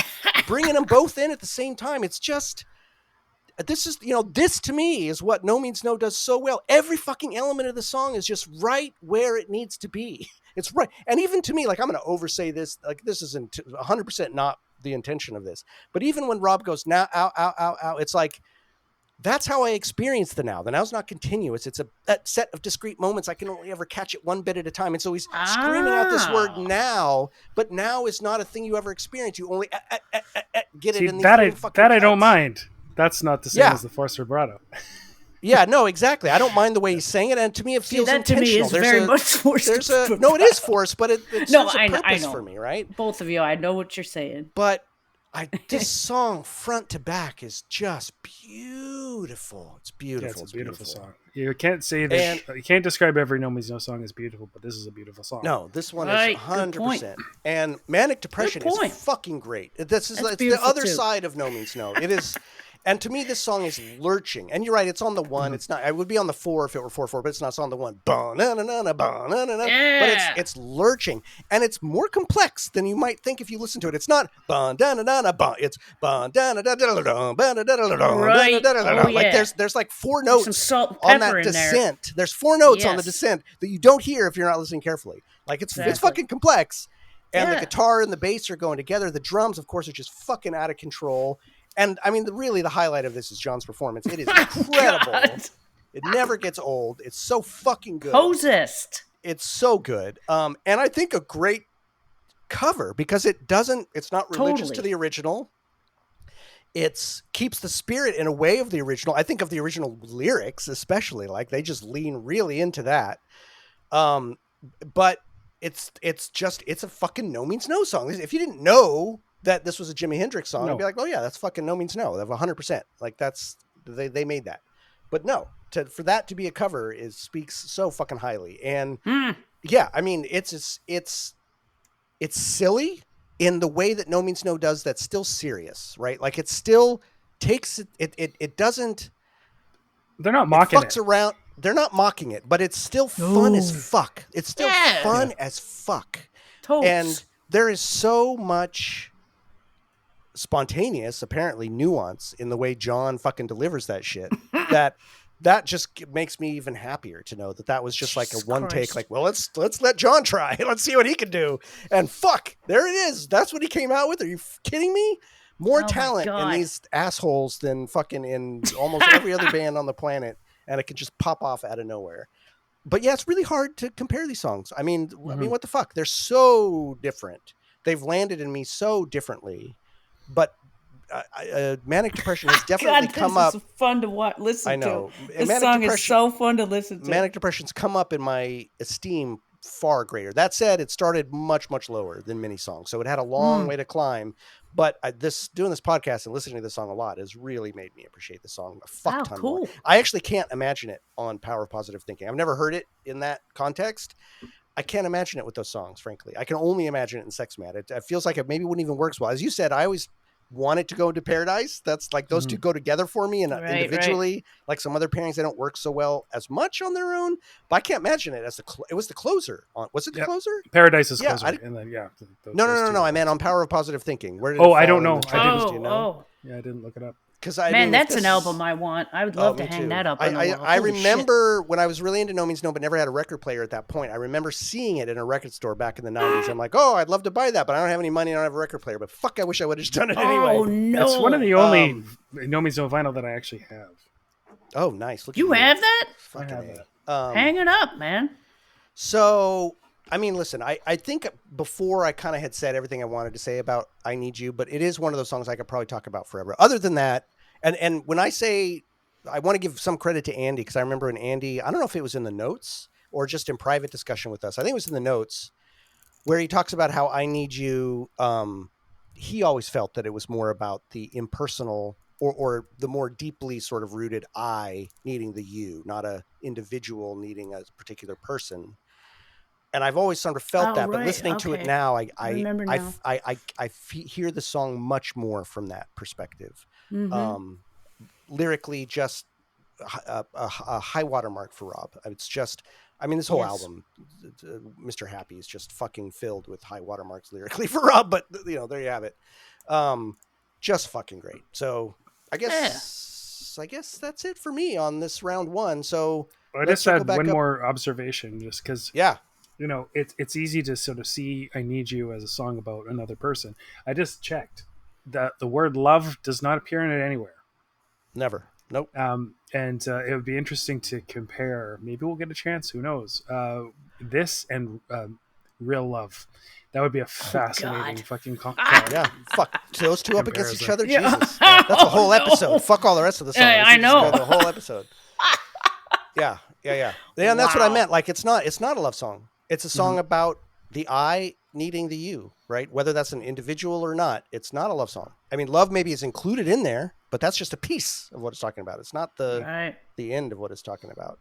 bringing them both in at the same time. It's just, this is, this to me is what No Means No does so well. Every fucking element of the song is just right where it needs to be. It's right. And even to me, like, I'm going to oversay this, like, this isn't 100% not the intention of this, but even when Rob goes now, ow, ow, ow, ow, it's like, that's how I experience the now. The now's not continuous. It's a set of discrete moments. I can only ever catch it one bit at a time. And so he's screaming out this word now, but now is not a thing you ever experience. You only get it in the fucking that cuts. I don't mind. That's not the same as the forced vibrato. Yeah, no, exactly. I don't mind the way he's saying it, and to me, it feels that intentional. To me is very much forced. No, it is forced, but it serves a purpose I know. for me, right? Both of you, I know what you're saying. But this song, front to back, is just beautiful. It's beautiful. Yeah, it's a beautiful song. You can't say that. You can't describe every No Means No song as beautiful, but this is a beautiful song. No, this one is 100%. And Manic Depression is fucking great. It's the other side of No Means No. It is. And to me, this song is lurching. And you're right, it's on the one. It's not. I would be on the 4 if it were 4/4, but it's not. It's on the one. But it's lurching, and it's more complex than you might think if you listen to it. It's not it's like there's like 4 notes on that descent. There's 4 notes on the descent that you don't hear if you're not listening carefully. Like it's fucking complex, and the guitar and the bass are going together. The drums, of course, are just fucking out of control. And I mean, really, the highlight of this is John's performance. It is incredible. It never gets old. It's so fucking good. Posist. It's so good. And I think a great cover because it's not religious to the original. It keeps the spirit in a way of the original. I think of the original lyrics, especially, like they just lean really into that. But it's a fucking No Means No song. If you didn't know that this was a Jimi Hendrix song, I'd be like, oh yeah, that's fucking No Means No. They have 100%. Like they made that. But no, for that to be a cover speaks so fucking highly. And yeah, I mean, it's silly in the way that No Means No does. That's still serious, right? Like it still takes it doesn't They're not It mocking fucks it. around. They're not mocking it, but it's still fun as Ooh. fuck. It's still Yeah. fun as fuck. Totes. And there is so much spontaneous, apparently, nuance in the way John fucking delivers that shit that just makes me even happier to know that was just like a Jesus one take, Christ. like, well, let's let John try. Let's see what he can do. And fuck, there it is. That's what he came out with. Are you kidding me? More Oh my talent in God. these assholes than fucking in almost every other band on the planet, and it can just pop off out of nowhere. But yeah, it's really hard to compare these songs. I mean, what the fuck? They're so different. They've landed in me so differently. But Manic Depression has definitely God, come this up. is fun to listen I know. to. This song is so fun to listen to. Manic Depression's come up in my esteem far greater. That said, it started much, much lower than many songs, so it had a long way to climb. But doing this podcast and listening to this song a lot has really made me appreciate the song a fuck ton more. I actually can't imagine it on Power of Positive Thinking. I've never heard it in that context. I can't imagine it with those songs, frankly. I can only imagine it in Sex Mad. It feels like it maybe wouldn't even work as well. As you said, I always wanted to go into Paradise. That's like those two go together for me, and individually, like some other pairings, they don't work so well as much on their own. But I can't imagine it as it was the closer. Was it the closer? Paradise is closer, and then No. I meant on Power of Positive Thinking. Where did I don't know. Yeah, I didn't look it up. That's an album I want. I would love to hang that up. I remember when I was really into No Means No, but never had a record player at that point. I remember seeing it in a record store back in the 90s. I'm like, oh, I'd love to buy that, but I don't have any money. I don't have a record player. But fuck, I wish I would have just done it anyway. Oh no! It's one of the only No Means No vinyl that I actually have. Oh, nice. You have that? I have that. Hang it up, man. So, I mean, listen, I think before I kind of had said everything I wanted to say about I Need You, but it is one of those songs I could probably talk about forever. Other than that, and when I say, I want to give some credit to Andy, because I remember when Andy, I don't know if it was in the notes or just in private discussion with us. I think it was in the notes where he talks about how I Need You. He always felt that it was more about the impersonal or the more deeply sort of rooted I needing the you, not a individual needing a particular person. And I've always sort of felt that, but listening to it now, I hear the song much more from that perspective. Lyrically, just a high watermark for Rob. It's just, I mean, this whole album, Mr. Happy, is just fucking filled with high watermarks lyrically for Rob. But there you have it. Just fucking great. So I guess that's it for me on this round one. So I just had one more observation, just because. Yeah. It's easy to sort of see I Need You as a song about another person. I just checked that the word love does not appear in it anywhere. Never. Nope. And it would be interesting to compare. Maybe we'll get a chance. Who knows? This and Real Love. That would be a fascinating fucking yeah, fuck. Those two up against each other? Yeah. Jesus. That's a whole episode. Fuck all the rest of the song. I know. The whole episode. Yeah. And that's what I meant. Like, it's not a love song. It's a song about the I needing the you, right? Whether that's an individual or not, it's not a love song. I mean, love maybe is included in there, but that's just a piece of what it's talking about. It's not the end of what it's talking about.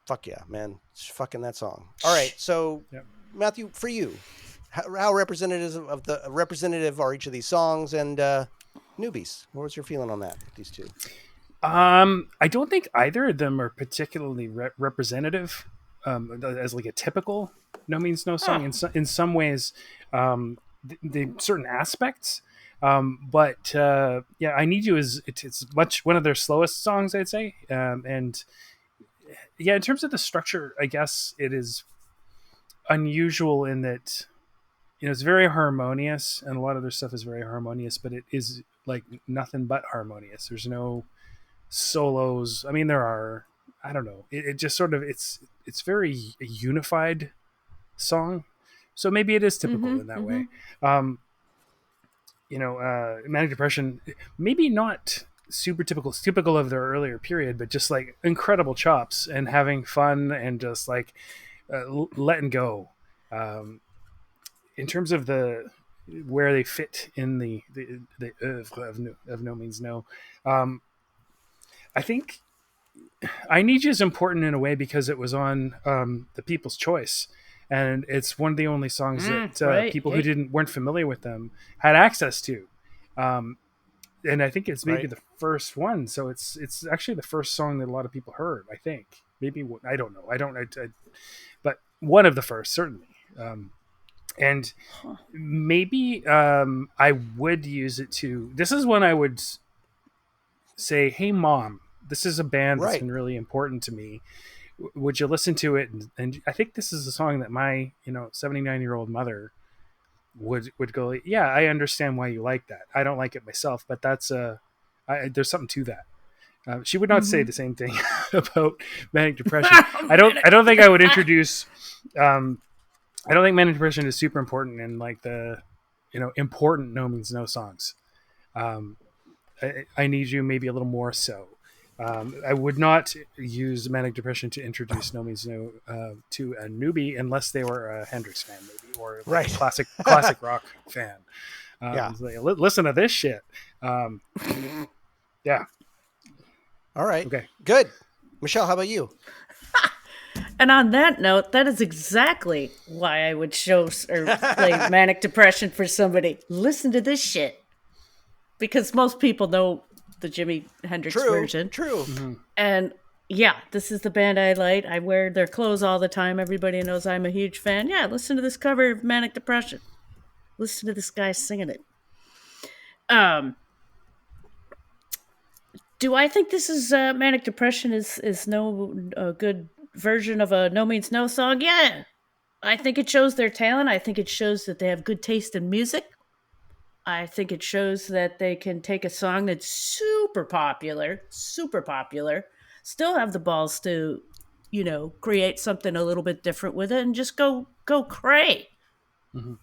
Fuck yeah, man. It's fucking that song. All right. So Matthew, for you, how representative are each of these songs, and newbies? What was your feeling on that? These two? I don't think either of them are particularly representative. As like a typical No Means No song. In some ways, the certain aspects. But I Need You it's much one of their slowest songs, I'd say. And in terms of the structure, I guess it is unusual in that it's very harmonious, and a lot of their stuff is very harmonious, but it is like nothing but harmonious. There's no solos. I mean, there are. I don't know. It just sort of it's very unified song, so maybe it is typical in that way. Manic Depression, maybe not super typical of their earlier period, but just like incredible chops and having fun and just like letting go. In terms of where they fit in the oeuvre of No Means No, I think I Need You is important in a way because it was on the People's Choice, and it's one of the only songs that people who weren't familiar with them had access to. and I think it's maybe Right. the first one. So it's actually the first song that a lot of people heard. I think maybe I don't know. But one of the first certainly. And maybe I would use it to. This is when I would say, "Hey, mom, this is a band that's Right. been really important to me. Would you listen to it?" And I think this is a song that my 79-year-old mother would go, "Yeah, I understand why you like that. I don't like it myself, but there's something to that." She would not say the same thing about manic depression. I don't think I would introduce. I don't think manic depression is super important in like the important No Means No songs. I Need You maybe a little more so. I would not use manic depression to introduce No Means No to a newbie unless they were a Hendrix fan, maybe, or like Right. a classic rock fan. Yeah. It's like, listen to this shit. Yeah. All right. Okay. Good. Michelle, how about you? And on that note, that is exactly why I would show or play Manic Depression for somebody. Listen to this shit. Because most people know the Jimi Hendrix version. True. Mm-hmm. And yeah, this is the band I like. I wear their clothes all the time. Everybody knows I'm a huge fan. Yeah, listen to this cover of Manic Depression. Listen to this guy singing it. Do I think this is Manic Depression is no good version of a No Means No song? Yeah. I think it shows their talent. I think it shows that they have good taste in music. I think it shows that they can take a song that's super popular, still have the balls to, create something a little bit different with it and just go cray. Mm-hmm.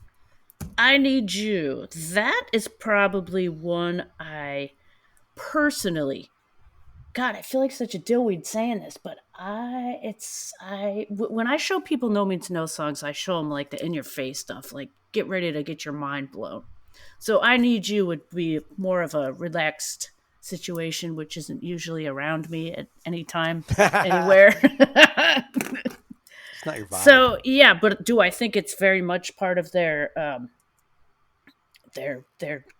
I Need You. That is probably one I personally. God, I feel like such a dillweed saying this, but when I show people No Means No songs, I show them like the in your face stuff, like get ready to get your mind blown. So I Need You would be more of a relaxed situation, which isn't usually around me at any time, anywhere. It's not your vibe. So yeah, but do I think it's very much part of their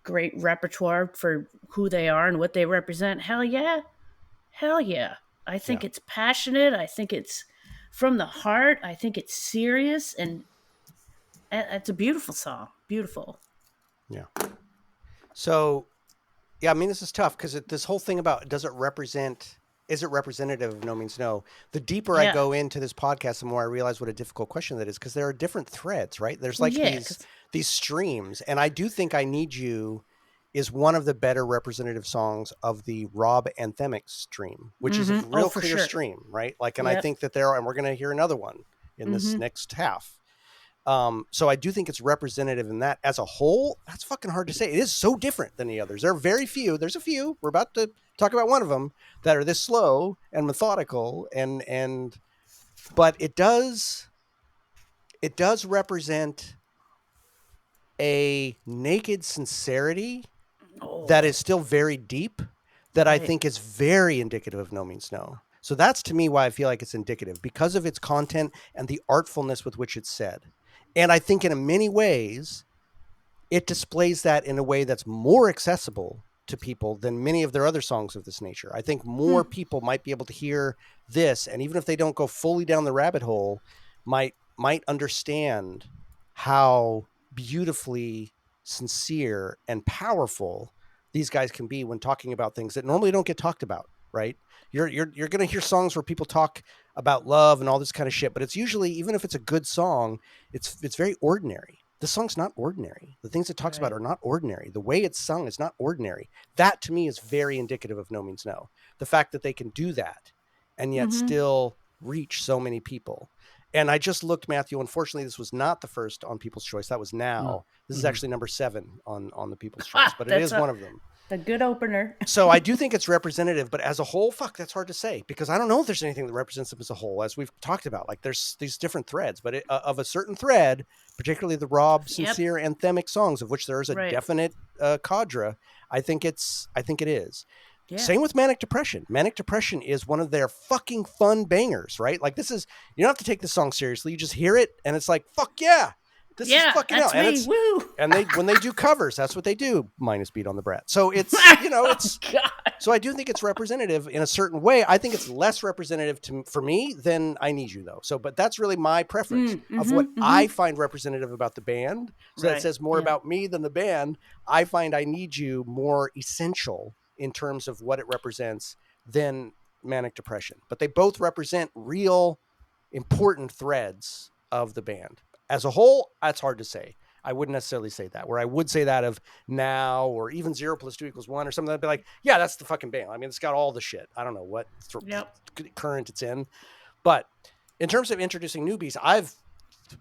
great repertoire for who they are and what they represent? Hell yeah. I think it's passionate. I think it's from the heart. I think it's serious, and it's a beautiful song. Beautiful. Yeah. So, yeah, I mean, this is tough because this whole thing about is it representative of No Means No? The deeper I go into this podcast, the more I realize what a difficult question that is, because there are different threads, right? There's like these streams, and I do think I Need You is one of the better representative songs of the Rob anthemic stream, which is a real clear stream, right? Like, and I think that and we're going to hear another one in this next half. So I do think it's representative in that. As a whole, that's fucking hard to say. It is so different than the others. There are very few. There's a few. We're about to talk about one of them that are this slow and methodical, but it does represent a naked sincerity that is still very deep, that I think is very indicative of No Means No. So that's to me why I feel like it's indicative, because of its content and the artfulness with which it's said. And I think in many ways, it displays that in a way that's more accessible to people than many of their other songs of this nature. I think more people might be able to hear this, and even if they don't go fully down the rabbit hole, might understand how beautifully sincere and powerful these guys can be when talking about things that normally don't get talked about, right? You're going to hear songs where people talk about love and all this kind of shit, but it's usually, even if it's a good song, it's very ordinary. The song's not ordinary. The things it talks about are not ordinary. The way it's sung is not ordinary. That to me is very indicative of No Means No. The fact that they can do that and yet still reach so many people. And I just looked, Matthew, unfortunately, this was not the first on People's Choice. That was Now. This is actually number 7 on the People's Choice, but it is one of them. A good opener. So I do think it's representative, but as a whole, that's hard to say, because I don't know if there's anything that represents them as a whole, as we've talked about. Like, there's these different threads, but of a certain thread, particularly the Rob sincere anthemic songs, of which there is a definite cadre, I think it is. Yeah. Same with Manic Depression. Manic Depression is one of their fucking fun bangers, right? Like, you don't have to take this song seriously. You just hear it and it's like, fuck yeah. This Yeah, is fucking that's hell. me. Woo. And when they do covers, that's what they do. Minus Beat on the Brat. So it's it's. God. So I do think it's representative in a certain way. I think it's less representative for me than I Need You though. So, but that's really my preference of what I find representative about the band. So that Right, says more yeah. about me than the band. I find I Need You more essential in terms of what it represents than Manic Depression. But they both represent real important threads of the band. As a whole, that's hard to say. I wouldn't necessarily say that. Where I would say that of Now or even 0 + 2 = 1 or something, I'd be like, yeah, that's the fucking band. I mean, it's got all the shit. I don't know what current it's in. But in terms of introducing newbies, I've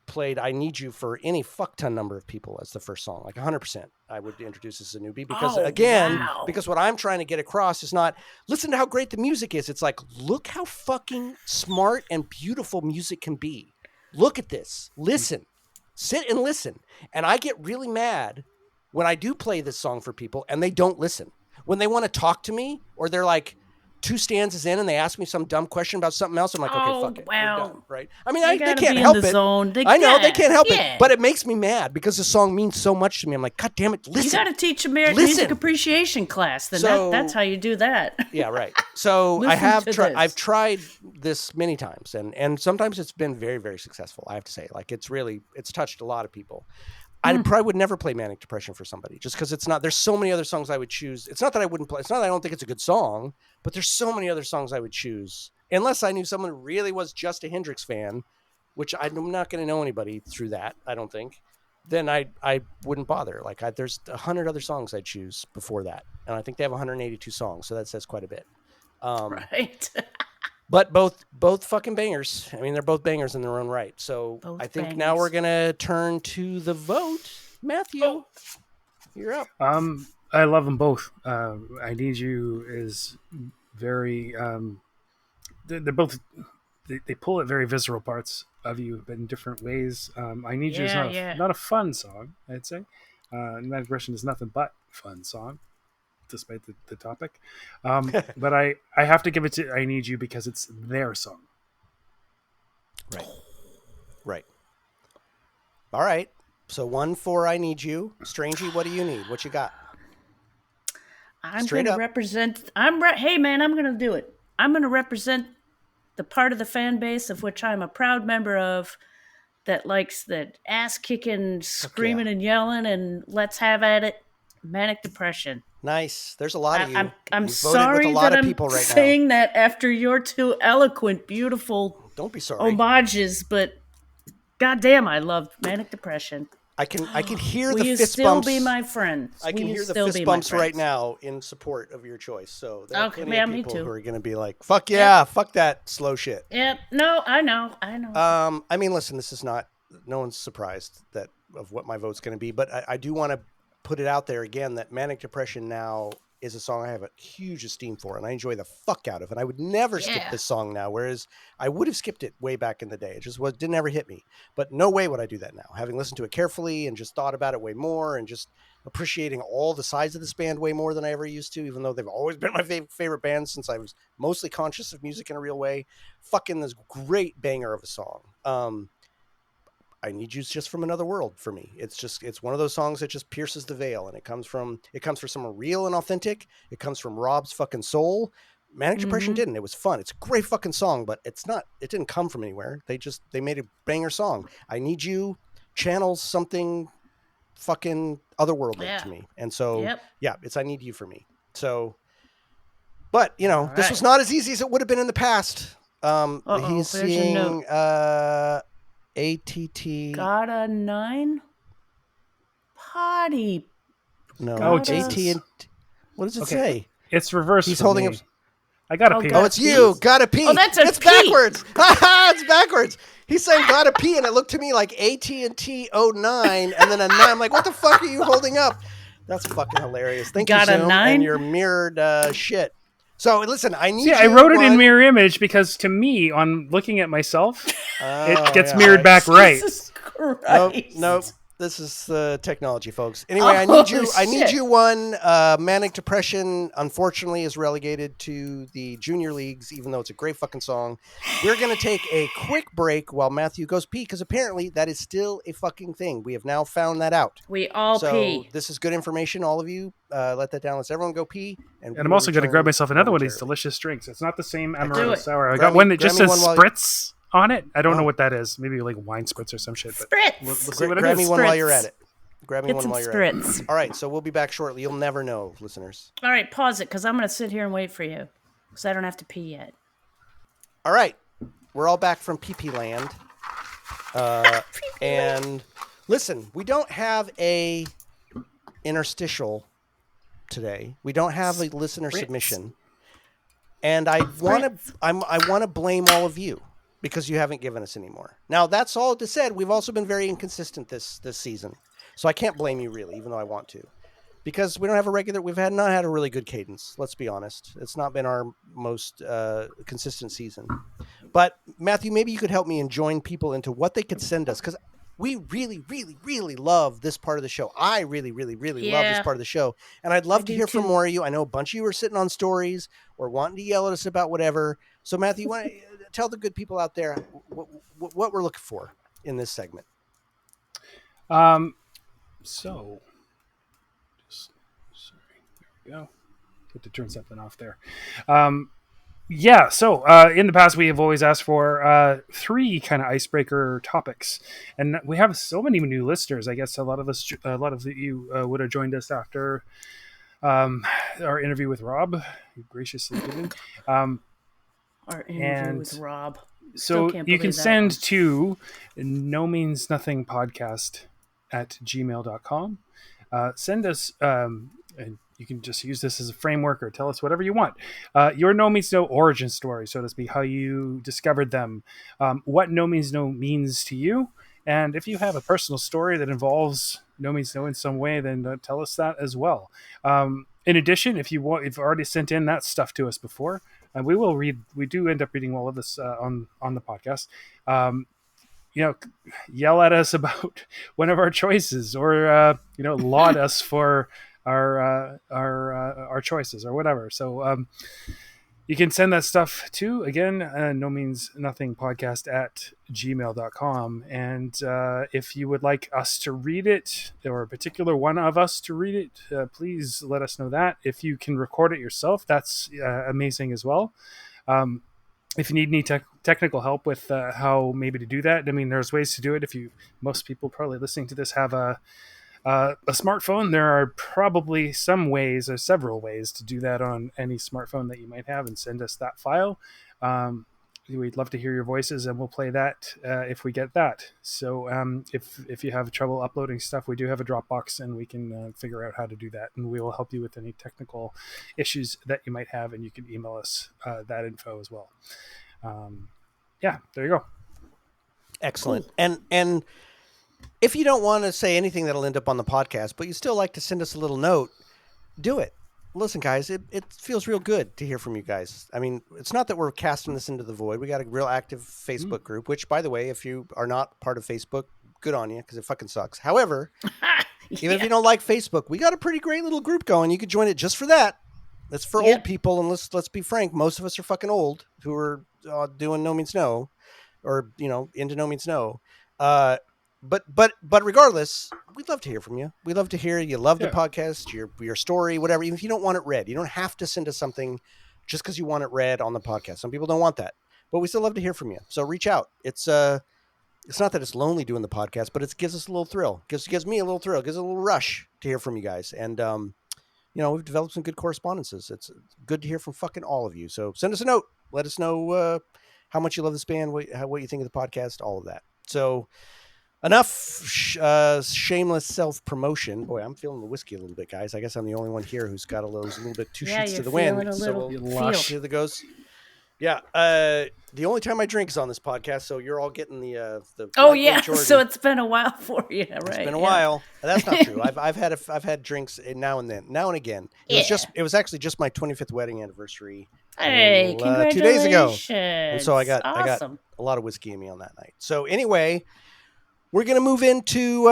played I Need You for any fuck ton number of people as the first song, like 100%. I would introduce as a newbie because because what I'm trying to get across is not listen to how great the music is. It's like, look how fucking smart and beautiful music can be. Look at this. Listen. Sit and listen. And I get really mad when I do play this song for people and they don't listen. When they want to talk to me or they're like 2 stanzas in and they ask me some dumb question about something else, I'm like, okay, fuck it. We're done, right? I mean, they can't help it. I know they can't help it, but it makes me mad because the song means so much to me. I'm like, God damn it, listen. You got to teach a music appreciation class. Then that's how you do that. Yeah, right. So I've tried this many times and sometimes it's been very, very successful. I have to say, like, it's touched a lot of people. I probably would never play Manic Depression for somebody just because there's so many other songs I would choose. It's not that I wouldn't play. It's not that I don't think it's a good song, but there's so many other songs I would choose unless I knew someone who really was just a Hendrix fan, which I'm not going to know anybody through that. I don't think. Then I wouldn't bother. Like there's 100 other songs I'd choose before that. And I think they have 182 songs. So that says quite a bit. Right. But both fucking bangers. I mean, they're both bangers in their own right. So I think now we're going to turn to the vote. Matthew, you're up. I love them both. I Need You is very... they're both... They pull at very visceral parts of you, but in different ways. I Need You is not a fun song, I'd say. Manic Depression is nothing but fun song, despite the topic. But I have to give it to I Need You because it's their song. Right. All right. So 1 for I Need You. Strangey, what do you need? What you got? I'm going to represent... Hey, man, I'm going to do it. I'm going to represent the part of the fan base of which I'm a proud member of that likes the ass-kicking, screaming and yelling and let's have at it. Manic Depression. Nice. There's a lot of you. I'm sorry that I'm saying that after your 2 eloquent, beautiful Don't be sorry. homages, but goddamn, I love Manic Depression. I can hear Will the you fist still bumps. Be my friend? I can hear the fist bumps right now in support of your choice. So there are plenty of people who are going to be like, "Fuck yeah, fuck that slow shit." Yep. No, I know. I mean, listen, this is not. No one's surprised of what my vote's going to be, but I do want to put it out there again that Manic Depression now is a song I have a huge esteem for, and I enjoy the fuck out of. And I would never skip this song now, whereas I would have skipped it way back in the day. It just didn't ever hit me. But no way would I do that now. Having listened to it carefully and just thought about it way more and just appreciating all the sides of this band way more than I ever used to, even though they've always been my favorite band since I was mostly conscious of music in a real way. Fucking this great banger of a song. I Need You's just from another world for me. It's one of those songs that just pierces the veil, and it comes from someone real and authentic. It comes from Rob's fucking soul. Manic Depression didn't. It was fun. It's a great fucking song, but it didn't come from anywhere. They made a banger song. I Need You channels something fucking otherworldly to me. And so it's I Need You for me. So, but this was not as easy as it would have been in the past. He's seeing ATT. Got a 9? Potty. No. Jesus. What does it say? It's reversed. He's holding up. I got a pee. Oh, it's you. Got a pee. Oh, that's it's backwards. It's backwards. He's saying got a pee, and it looked to me like AT&T 09, and then a 9. I'm like, what the fuck are you holding up? That's fucking hilarious. Thank you, Zoom, and your mirrored shit. So listen, I need. I wrote it in mirror image because to me, on looking at myself, it gets mirrored back right. Jesus Christ. Nope. This is technology, folks. Anyway, I need shit. you one. Manic Depression, unfortunately, is relegated to the junior leagues, even though it's a great fucking song. We're going to take a quick break while Matthew goes pee, because apparently that is still a fucking thing. We have now found that out. We all So pee. this is good information. All of you, let that down. Let's everyone go pee. And I'm also going to grab myself another one of these momentarily. delicious drinks. It's not the same Do Amaretto it. sour. I Grab got me- one that grab just me says one while- spritz on it. I don't know Oh. what that is. Maybe like wine spritz or some shit. But Spritz. we'll see what it Grab is. me one while you're Spritz. at it. Grab me Get one some while you're at it. spritz. All right, so we'll be back shortly. You'll never know, listeners. All right, pause it because I'm going to sit here and wait for you because I don't have to pee yet. All right, we're all back from PP land. And listen, we don't have a interstitial today. We don't have a listener Spritz. submission. And I want to blame all of you because you haven't given us any more. Now, that's all to said. We've also been very inconsistent this season. So I can't blame you really, even though I want to. Because we don't have a regular, not had a really good cadence. Let's be honest. It's not been our most consistent season. But Matthew, maybe you could help me and join people into what they could send us. Because we really, really, really love this part of the show. I really, really, really love this Yeah. part of the show. And I'd love I to do hear from too. more of you. I know a bunch of you are sitting on stories or wanting to yell at us about whatever. So Matthew, you want to tell the good people out there what we're looking for in this segment. So, sorry, there we go. Have to turn something off there. Yeah, so in the past we have always asked for 3 kind of icebreaker topics, and we have so many new listeners. I guess a lot of you would have joined us after our interview with Rob, graciously given. Our interview And with Rob. So can't you can believe that send one. to no means nothing podcast at gmail.com. Send us, and you can just use this as a framework or tell us whatever you want. Your no means no origin story, so to speak, how you discovered them, what no means no means to you. And if you have a personal story that involves no means no in some way, then tell us that as well. In addition, if you've already sent in that stuff to us before, we will read. We do end up reading all of this on the podcast. Yell at us about one of our choices, or laud us for our choices or whatever. So you can send that stuff to, again, no means nothing podcast at gmail.com. And if you would like us to read it, or a particular one of us to read it, please let us know that. If you can record it yourself, that's amazing as well. If you need any technical help with how maybe to do that, I mean, there's ways to do it. Most people probably listening to this have a smartphone. There are probably some ways or several ways to do that on any smartphone that you might have, and send us that file. We'd love to hear your voices, and we'll play that if we get that. So if you have trouble uploading stuff, we do have a Dropbox, and we can figure out how to do that, and we will help you with any technical issues that you might have, and you can email us that info as well. Yeah, there you go. Excellent. Cool. And if you don't want to say anything that'll end up on the podcast, but you still like to send us a little note, do it. Listen, guys, it feels real good to hear from you guys. I mean, it's not that we're casting this into the void. We got a real active Facebook group, which, by the way, if you are not part of Facebook, good on you, because it fucking sucks. However, even if you don't like Facebook, we got a pretty great little group going. You could join it just for that. That's for old people, and let's be frank, most of us are fucking old who are doing no means no, or into no means no. But regardless, we'd love to hear from you. We love to hear you love the podcast, your story, whatever. Even if you don't want it read, you don't have to send us something just because you want it read on the podcast. Some people don't want that, but we still love to hear from you. So reach out. It's not that it's lonely doing the podcast, but it gives us a little thrill. Gives me a little thrill. Gives a little rush to hear from you guys. And we've developed some good correspondences. It's good to hear from fucking all of you. So send us a note. Let us know how much you love this band, what you think of the podcast, all of that. So. Enough shameless self-promotion. Boy, I'm feeling the whiskey a little bit, guys. I guess I'm the only one here who's got a little bit two shoots to the wind. So we'll here the goes. Yeah. The only time I drink is on this podcast, so you're all getting the Oh yeah. So it's been a while for you, right? It's been a while. That's not true. I've had drinks now and again. It was actually just my 25th wedding anniversary. Hey, congratulations. 2 days ago. And so I got awesome. a lot of whiskey in me on that night. So anyway, we're going to move into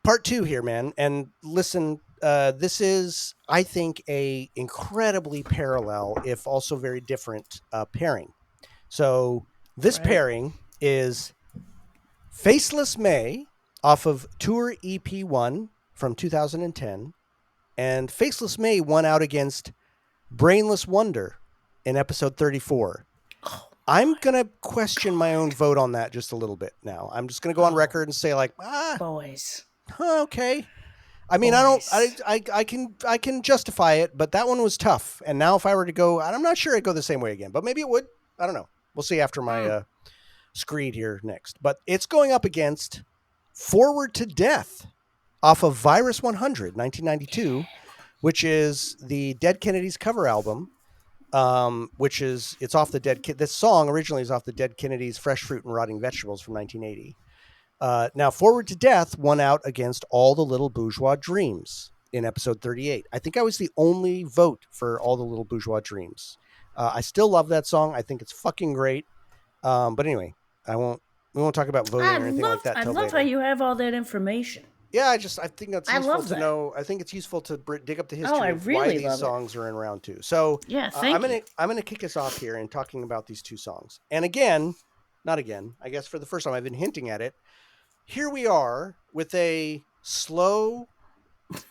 part 2 here, man. And listen, this is, I think, a incredibly parallel, if also very different, pairing. So this Right. pairing is Faceless May off of Tour EP1 from 2010, and Faceless May won out against Brainless Wonder in episode 34. I'm going to question my own vote on that just a little bit now. I'm just going to go on record and say, like, Boys. okay. I mean, Boys. I can justify it, but that one was tough. And now if I were to go, I'm not sure I'd go the same way again, but maybe it would. I don't know. We'll see after my screed here next. But it's going up against Forward to Death off of Virus 100, 1992, which is the Dead Kennedys cover album. It's off the this song originally is off the Dead Kennedys Fresh Fruit and Rotting Vegetables from 1980. Now Forward to Death won out against All the Little Bourgeois Dreams in episode 38. I think I was the only vote for All the Little Bourgeois Dreams. I still love that song. I think it's fucking great. But anyway, we won't talk about voting or anything like that I till love later. how you have all that information. Yeah, I think that's I useful love to that. know. I think it's useful to dig up the history I of why really these love it. songs are in round 2. So Yeah, I'm thank gonna kick us off here in talking about these 2 songs. And again, not again, I guess for the first time I've been hinting at it. Here we are with a slow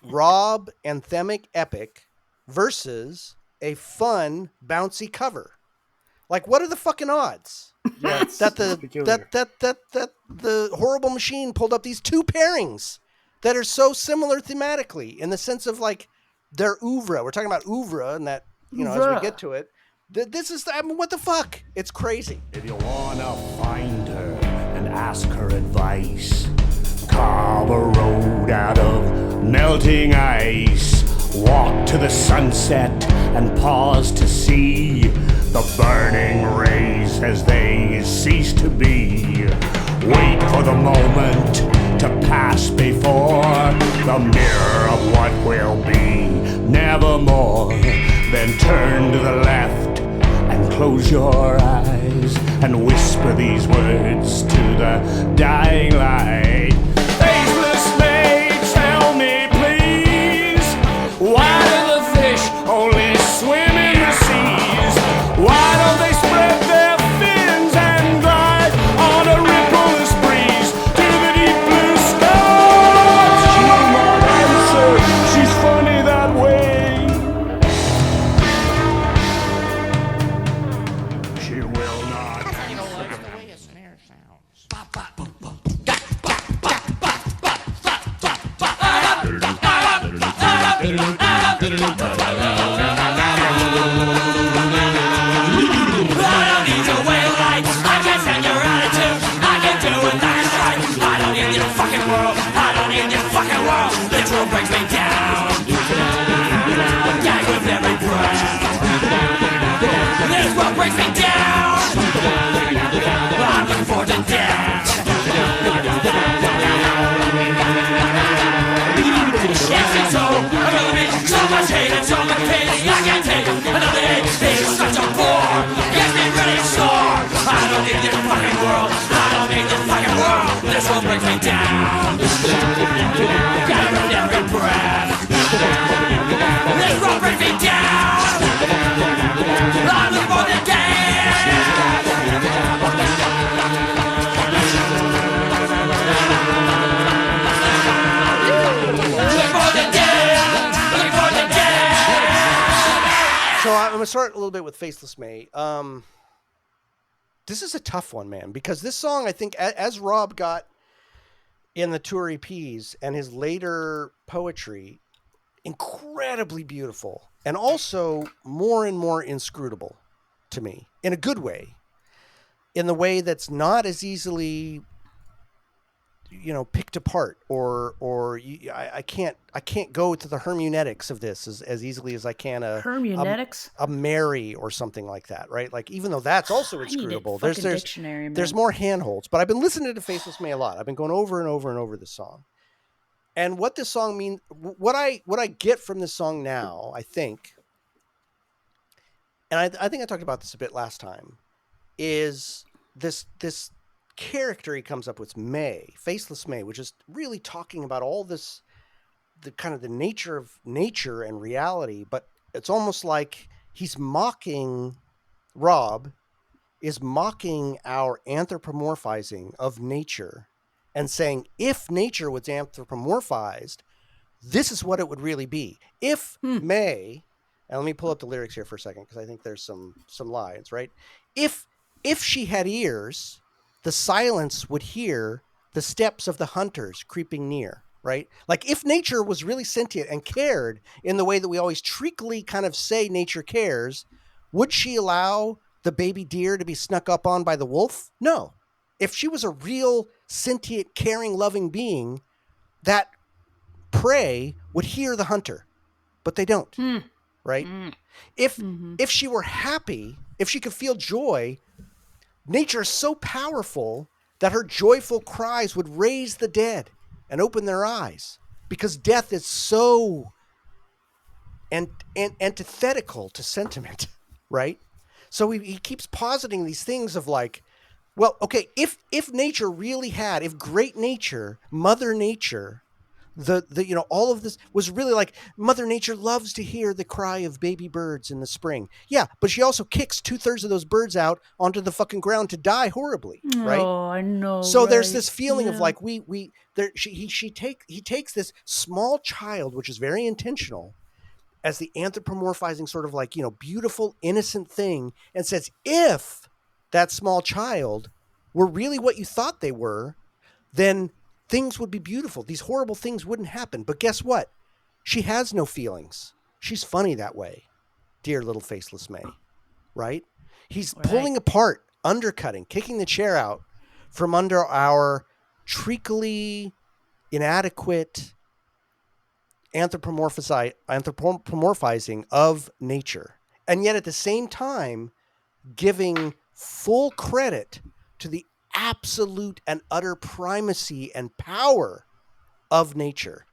Rob anthemic epic versus a fun bouncy cover. Like, what are the fucking odds? Yeah, that the Horrible Machine pulled up these 2 pairings that are so similar thematically in the sense of, like, their oeuvre. We're talking about oeuvre, and that, you know, as we Oeuvre. get to it, this is, I mean, what the fuck? It's crazy. If you wanna find her and ask her advice, carve a road out of melting ice. Walk to the sunset and pause to see the burning rays as they cease to be. Wait for the moment to pass before the mirror of what will be, nevermore. Then turn to the left and close your eyes and whisper these words to the dying light. Faceless maid, tell me please, why do the fish only swim in the seas? Why don't they spread their fins and glide on a rippleless breeze to the deep blue skies? She will not answer, she's funny that way. She will not So I'm going to start a little bit with Faceless May. This is a tough one, man, because this song, I think, as Rob got in the tour EPs and his later poetry, incredibly beautiful and also more and more inscrutable to me in a good way, in the way that's not as easily, you know, picked apart I can't go to the hermeneutics of this as easily as I can Hermeneutics? a Mary or something like that, right? Like, even though that's also I need a inscrutable, fucking dictionary, man. there's more handholds, but I've been listening to Faceless May a lot. I've been going over and over and over this song. And what this song means, what I get from this song now, I think, and I think I talked about this a bit last time, is this character he comes up with, May, Faceless May, which is really talking about all this, the kind of the nature of nature and reality, but it's almost like he's mocking, Rob is mocking our anthropomorphizing of nature and saying, if nature was anthropomorphized, this is what it would really be. If May, and let me pull up the lyrics here for a second, because I think there's some lines, right? If she had ears, the silence would hear the steps of the hunters creeping near, right? Like if nature was really sentient and cared in the way that we always treacly kind of say nature cares, would she allow the baby deer to be snuck up on by the wolf? No. If she was a real sentient, caring, loving being, that prey would hear the hunter, but they don't, right? If she were happy, if she could feel joy, nature is so powerful that her joyful cries would raise the dead and open their eyes, because death is so antithetical to sentiment, right? So he keeps positing these things of like, well, okay, if nature really had, if great nature, Mother Nature, the all of this was really like, Mother Nature loves to hear the cry of baby birds in the spring. Yeah, but she also kicks 2/3 of those birds out onto the fucking ground to die horribly, right? Oh, I know. So there's right? this feeling of Yeah. like he takes this small child, which is very intentional, as the anthropomorphizing sort of like, beautiful, innocent thing, and says, if that small child were really what you thought they were, then things would be beautiful. These horrible things wouldn't happen. But guess what? She has no feelings. She's funny that way. Dear little Faceless May, right? He's pulling apart, undercutting, kicking the chair out from under our treacly, inadequate anthropomorphizing of nature. And yet at the same time, giving full credit to the absolute and utter primacy and power of nature,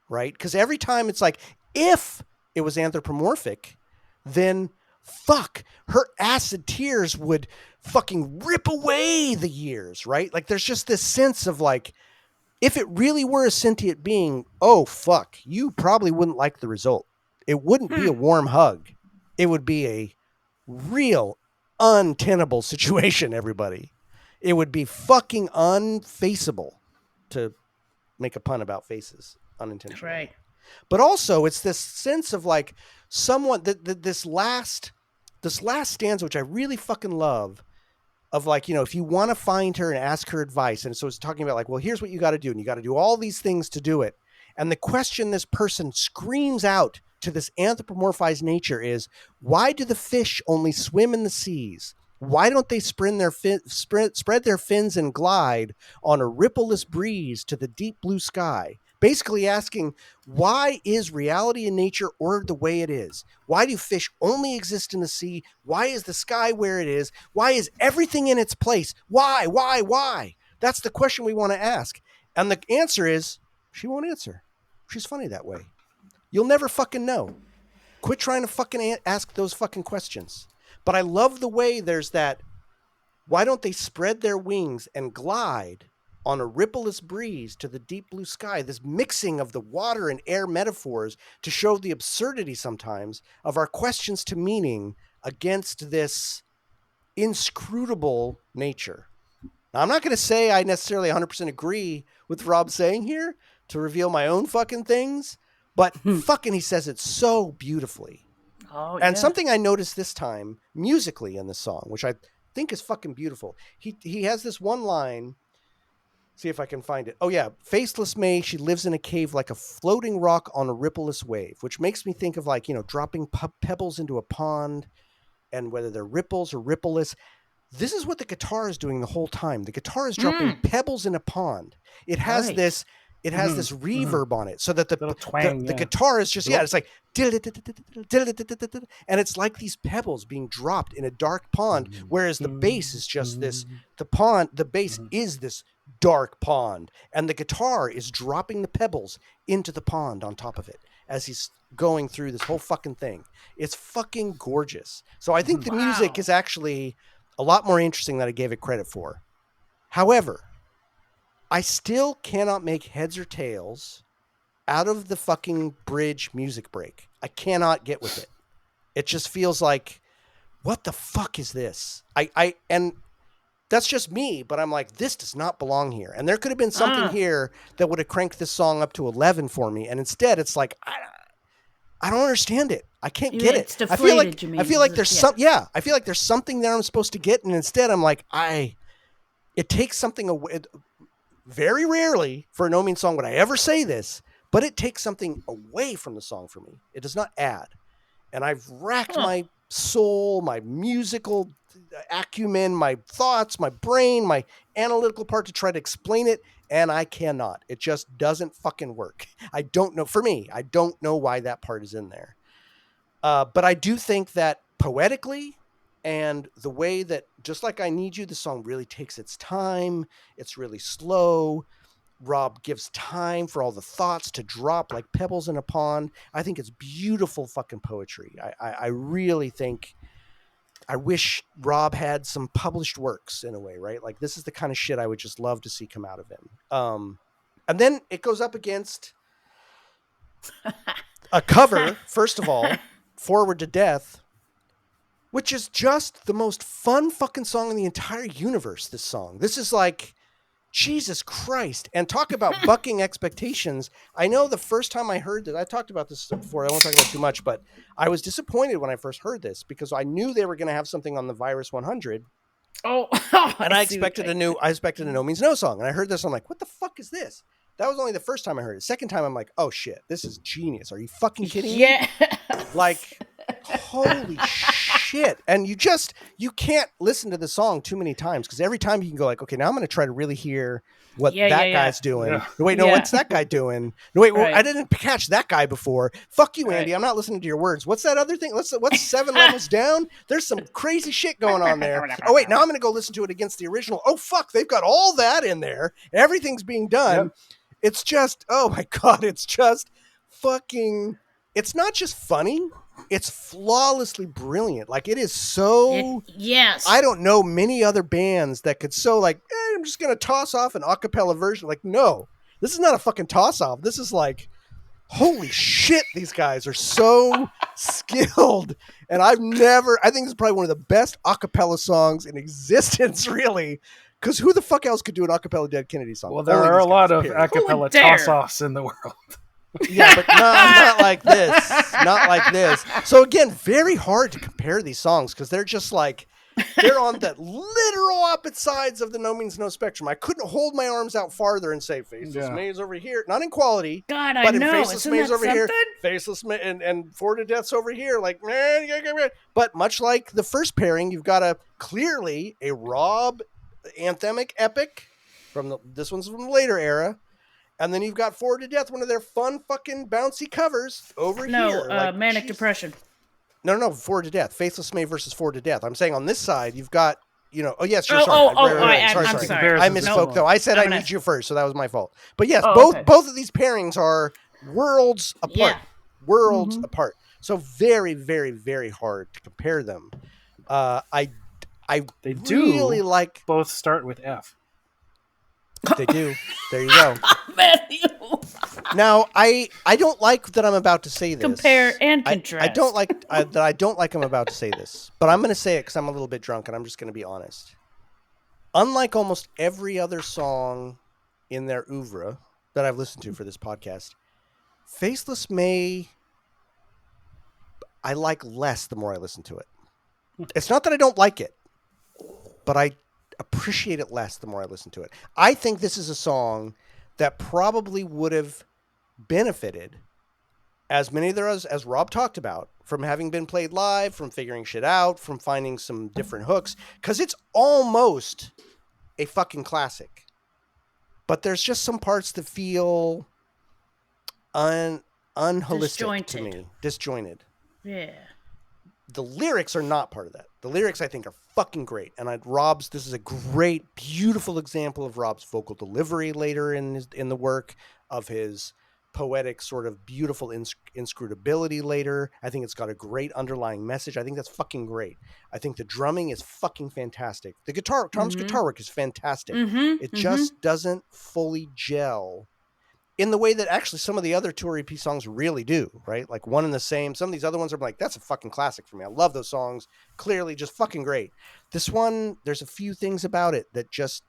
right? Because every time it's like, if it was anthropomorphic, then fuck, her acid tears would fucking rip away the years, right? Like there's just this sense of like, if it really were a sentient being, oh fuck, you probably wouldn't like the result. It wouldn't be a warm hug. It would be a real untenable situation, everybody. It would be fucking unfaceable, to make a pun about faces unintentionally. Right. But also it's this sense of like someone this last stanza, which I really fucking love, of like, if you want to find her and ask her advice. And so it's talking about like, well, here's what you got to do. And you got to do all these things to do it. And the question this person screams out to this anthropomorphized nature is, why do the fish only swim in the seas? Why don't they spread their fins and glide on a rippleless breeze to the deep blue sky? Basically asking, why is reality in nature ordered the way it is? Why do fish only exist in the sea? Why is the sky where it is? Why is everything in its place? Why? That's the question we want to ask. And the answer is, she won't answer. She's funny that way. You'll never fucking know. Quit trying to fucking ask those fucking questions. But I love the way there's that, why don't they spread their wings and glide on a rippleless breeze to the deep blue sky? This mixing of the water and air metaphors to show the absurdity sometimes of our questions to meaning against this inscrutable nature. Now, I'm not going to say I necessarily 100% agree with Rob saying here to reveal my own fucking things, but fucking he says it so beautifully. Oh, And yeah. something I noticed this time musically in the song, which I think is fucking beautiful. He has this one line. See if I can find it. Oh yeah. Faceless May, she lives in a cave like a floating rock on a rippleless wave, which makes me think of like, dropping pebbles into a pond, and whether they're ripples or rippleless. This is what the guitar is doing the whole time. The guitar is dropping pebbles in a pond. It has Right. this reverb on it, so that Little twang, the yeah. guitar is just, it's like, and it's like these pebbles being dropped in a dark pond, whereas the bass is just this, the bass is this dark pond, and the guitar is dropping the pebbles into the pond on top of it as he's going through this whole fucking thing. It's fucking gorgeous. So I think the music is actually a lot more interesting than I gave it credit for. However, I still cannot make heads or tails out of the fucking bridge music break. I cannot get with it. It just feels like, what the fuck is this? And that's just me, but I'm like, this does not belong here. And there could have been something here that would have cranked this song up to 11 for me. And instead it's like, I don't understand it. I can't get It's it. deflated, you mean. I feel like there's I feel like there's something there I'm supposed to get. And instead I'm like, it takes something away. Very rarely for a No Means song would I ever say this, but it takes something away from the song for me. It does not add. And I've racked my soul, my musical acumen, my thoughts, my brain, my analytical part to try to explain it, and I cannot. It just doesn't fucking work. I don't know. For me, I don't know why that part is in there. But I do think that poetically, and the way that, just like I Need You, the song really takes its time. It's really slow. Rob gives time for all the thoughts to drop like pebbles in a pond. I think it's beautiful fucking poetry. I really think, I wish Rob had some published works in a way, right? Like, this is the kind of shit I would just love to see come out of him. And then it goes up against a cover, first of all, Forward to Death, which is just the most fun fucking song in the entire universe, this song. This is like, Jesus Christ. And talk about bucking expectations. I know the first time I heard this, I talked about this before, I won't talk about it too much, but I was disappointed when I first heard this because I knew they were going to have something on the Virus 100. Oh, And I expected a No Means No song. And I heard this, I'm like, what the fuck is this? That was only the first time I heard it. Second time, I'm like, oh shit, this is genius. Are you fucking kidding me? yeah. Like, holy shit. And you can't listen to the song too many times because every time you can go like, okay, now I'm going to try to really hear what guy's doing. Yeah. Wait, no, what's that guy doing? No, wait, Right. I didn't catch that guy before. Fuck you, Andy. Right. I'm not listening to your words. What's that other thing? What's 7 levels down? There's some crazy shit going on there. Oh, wait, now I'm going to go listen to it against the original. Oh, fuck, they've got all that in there. Everything's being done. Yep. It's just, oh my God, it's just fucking, it's not just funny. It's flawlessly brilliant. Like, it is so, Yes. I don't know many other bands that could so like, I'm just going to toss off an a cappella version. Like, no, this is not a fucking toss off. This is like, holy shit, these guys are so skilled. And I think this is probably one of the best a cappella songs in existence, really. Because who the fuck else could do an a cappella Dead Kennedy song? Well, there Only are a these lot guys, of period. a cappella Who dare? toss-offs in the world. Yeah, but not like this. Not like this. So again, very hard to compare these songs because they're just like, they're on the literal opposite sides of the No Means No spectrum. I couldn't hold my arms out farther and say Faceless Maze over here. Not in quality. God, I but in know. Faceless Isn't Maze that over here. something? Faceless and Forward to Death's over here. Like, man. But much like the first pairing, you've got clearly a Rob anthemic epic this one's from the later era. And then you've got Forward to Death, one of their fun fucking bouncy covers over here. No, Manic geez. Depression. No, Forward to Death. Faceless May versus Forward to Death. I'm saying on this side, you've got, oh, yes, sure, sorry. I'm sorry. I misspoke, though. I said I'm I gonna- Need You first, so that was my fault. But yes, okay. both of these pairings are worlds apart. Yeah. Worlds apart. So very, very, very hard to compare them. I They do really like... both start with F. They do. There you go. Matthew. Now, I don't like that I'm about to say this. Compare and contrast. I don't like that I don't like I'm about to say this, but I'm going to say it because I'm a little bit drunk and I'm just going to be honest. Unlike almost every other song in their oeuvre that I've listened to for this podcast, Faceless May I like less the more I listen to it. It's not that I don't like it, but I appreciate it less the more I listen to it. I think this is a song that probably would have benefited, as many of those, as Rob talked about, from having been played live, from figuring shit out, from finding some different hooks, because it's almost a fucking classic. But there's just some parts that feel unholistic to me. Disjointed. Yeah. The lyrics are not part of that. The lyrics, I think, are fucking great. And this is a great, beautiful example of Rob's vocal delivery later in the work, of his poetic sort of beautiful inscrutability later. I think it's got a great underlying message. I think that's fucking great. I think the drumming is fucking fantastic. The Tom's guitar work is fantastic. It just doesn't fully gel in the way that actually some of the other Tour EP songs really do, right? Like One and the Same. Some of these other ones are like, that's a fucking classic for me. I love those songs. Clearly just fucking great. This one, there's a few things about it that just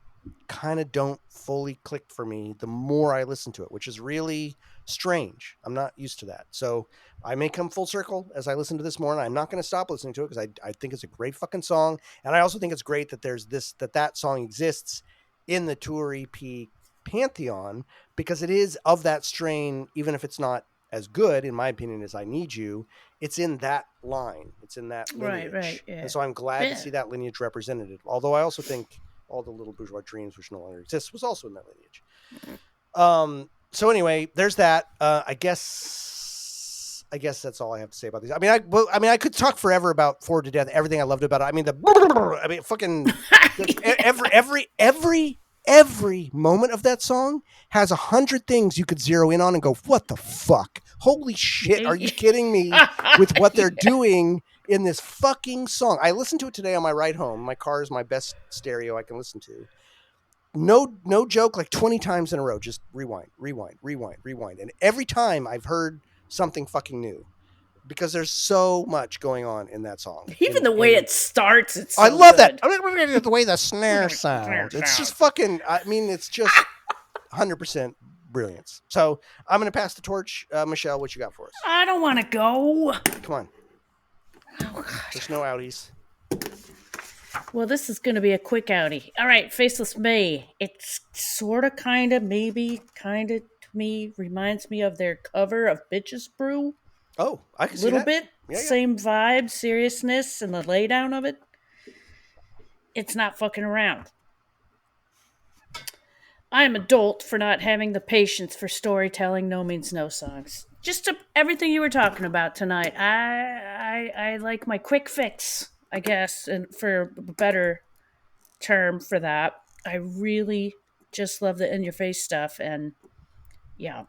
kind of don't fully click for me the more I listen to it, which is really strange. I'm not used to that. So I may come full circle as I listen to this more, and I'm not going to stop listening to it because I think it's a great fucking song. And I also think it's great that there's that song exists in the Tour EP pantheon, because it is of that strain, even if it's not as good, in my opinion, as I Need You. It's in that line. It's in that lineage. Right, yeah. And so I'm glad to see that lineage represented. Although I also think All the Little Bourgeois Dreams, which no longer exists, was also in that lineage. So anyway, there's that. I guess that's all I have to say about these. I mean, I could talk forever about Forward to Death, everything I loved about it. I mean, fucking every moment of that song has 100 things you could zero in on and go, what the fuck? Holy shit, are you kidding me with what they're doing in this fucking song? I listened to it today on my ride home. My car is my best stereo I can listen to. No joke, like 20 times in a row, just rewind. And every time I've heard something fucking new, because there's so much going on in that song. Even the way it starts, it's so I love good. that. I mean, the way the snare sounds. It's just fucking, I mean, it's just 100% brilliance. So I'm going to pass the torch. Michelle, what you got for us? I don't want to go. Come on. There's no outies. Well, this is going to be a quick outie. All right, Faceless May. It's sort of, kind of, maybe, kind of, to me, reminds me of their cover of Bitches Brew. Oh, I can see little that. bit. Yeah. Same vibe, seriousness, and the laydown of it. It's not fucking around. I am adult for not having the patience for storytelling No Means No songs. Just everything you were talking about tonight. I like my quick fix, I guess, and for a better term for that. I really just love the in-your-face stuff, and yeah.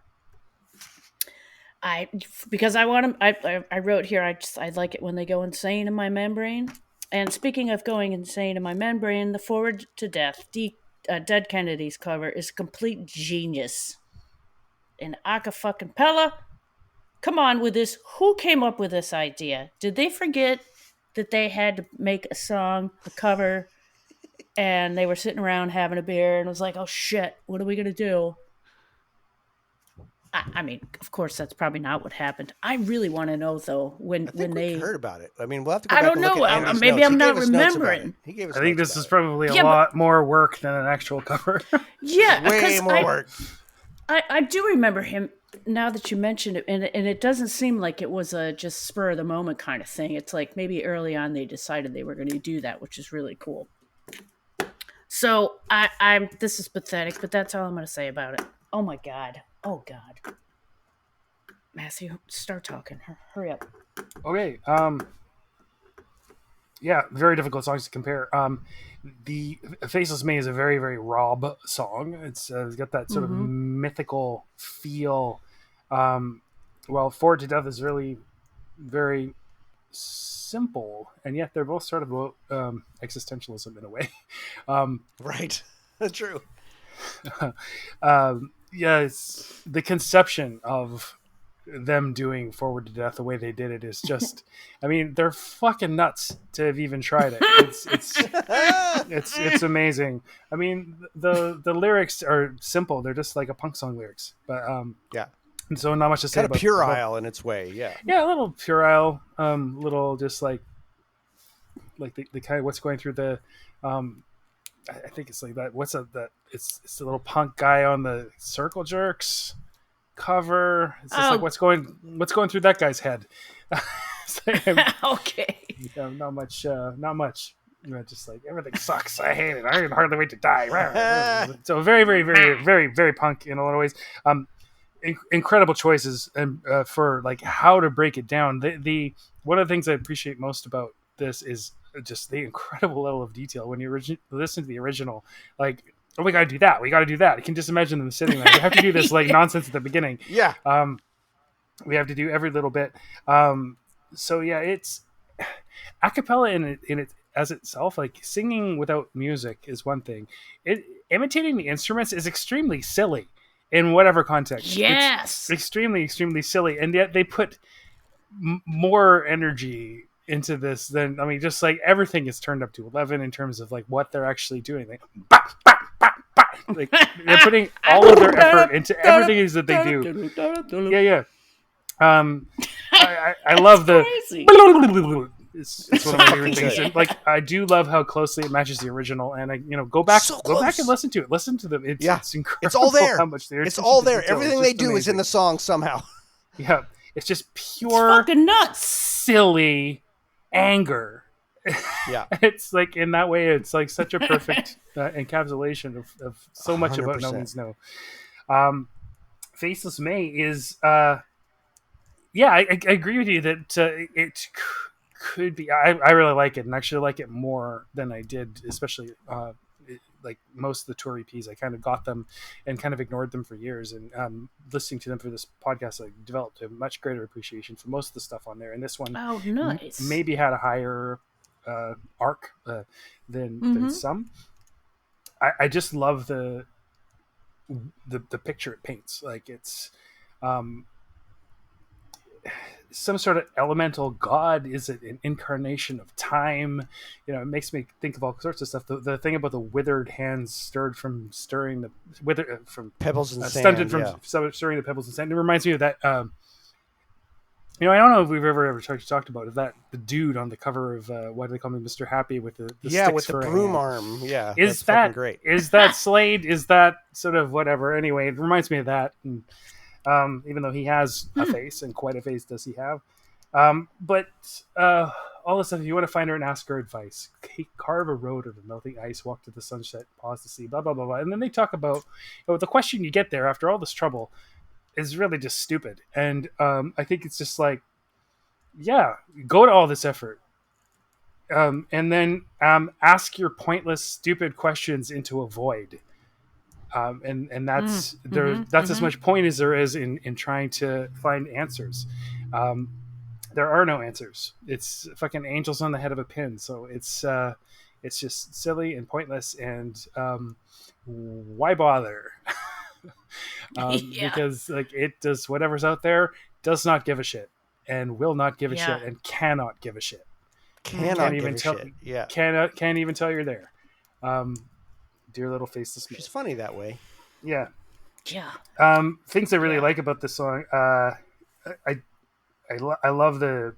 Because I want them. I wrote here. I like it when they go insane in my membrane. And speaking of going insane in my membrane, the Forward to Death, Dead Kennedys cover is complete genius. And acapella, come on with this. Who came up with this idea? Did they forget that they had to make a song, a cover, and they were sitting around having a beer and it was like, oh shit, what are we gonna do? I mean, of course, that's probably not what happened. I really want to know, though, when they heard about it. I mean, we'll have to go I back don't and look know. at Andy's Maybe notes. I'm He not gave us notes about remembering. it. He gave us I think notes this is about probably a lot more work than an actual cover. Yeah, way more work. I do remember him now that you mentioned it, and it doesn't seem like it was a just spur of the moment kind of thing. It's like maybe early on they decided they were going to do that, which is really cool. So I'm this is pathetic, but that's all I'm going to say about it. Oh my god. Oh god. Matthew, start talking. Hurry up. Okay. Yeah, very difficult songs to compare. The Faceless May is a very, very Rob song. It's got that sort of mythical feel. Well, Forward to Death is really very simple, and yet they're both sort of about existentialism in a way. Right. That's true. Yeah, it's the conception of them doing Forward to Death the way they did it is just, I mean, they're fucking nuts to have even tried it. It's amazing. I mean, the lyrics are simple. They're just like a punk song lyrics, but yeah. And so not much to say kind about of puerile in its way. Yeah. Yeah, a little puerile, little just like the kind of what's going through the I think it's like that. What's that? It's the little punk guy on the Circle Jerks cover. It's just like what's going through that guy's head. Okay. Not much. You know, just like everything sucks. I hate it. I can hardly wait to die. So very, very, very, very, very punk in a lot of ways. Incredible choices and for like how to break it down. The one of the things I appreciate most about this is just the incredible level of detail when you listen to the original. Like oh, we got to do that. We got to do that. I can just imagine them sitting there. We have to do this like nonsense at the beginning. Yeah. We have to do every little bit. So yeah, it's a cappella in it as itself. Like singing without music is one thing. Imitating the instruments is extremely silly in whatever context. Yes. It's extremely, extremely silly, and yet they put more energy into this than just like everything is turned up to 11 in terms of like what they're actually doing. Like, bah, bah, bah, bah. Like they're putting all of their effort into everything it is that they do. Yeah. I love the. Crazy. It's one of my favorite things. And, like I do love how closely it matches the original, and I go back and listen to it. Listen to them. It's incredible. It's all there. How much it's all there. Everything they do is in the song somehow. Yeah, it's just pure It's fucking nuts. silly anger. Yeah, it's like in that way, it's like such a perfect encapsulation of so much 100%. About No Means No. Faceless May is. I agree with you that it could be. I really like it, and actually like it more than I did, especially like most of the tour EPs. I kind of got them and kind of ignored them for years, and listening to them for this podcast, I developed a much greater appreciation for most of the stuff on there. And this one, nice, maybe had a higher arc than some. I just love the picture it paints. Like it's. Some sort of elemental god. Is it an incarnation of time? It makes me think of all sorts of stuff. The thing about the withered hands stirred from stirring the from pebbles and sand, stunted from stirring the pebbles and sand. It reminds me of that. I don't know if we've ever talked about it. That the dude on the cover of Why Do They Call Me Mr. Happy with the sticks with the broom arm. Yeah, is that great? Is that Slade? Is that sort of whatever? Anyway, it reminds me of that. And, even though he has a face, and quite a face does he have. But all this stuff, if you want to find her and ask her advice, carve a road over melting ice, walk to the sunset, pause to see, blah, blah, blah, blah. And then they talk about the question you get there after all this trouble is really just stupid. And I think it's just like, yeah, go to all this effort. And then ask your pointless, stupid questions into a void. And that's as much point as there is in trying to find answers. There are no answers. It's fucking angels on the head of a pin. So it's just silly and pointless. And why bother? Because like it does whatever's out there does not give a shit and will not give a shit and cannot give a shit. Can't even tell. Yeah, can't even tell you're there. Dear little faceless. She's funny that way. Yeah. Things I really like about this song. I love the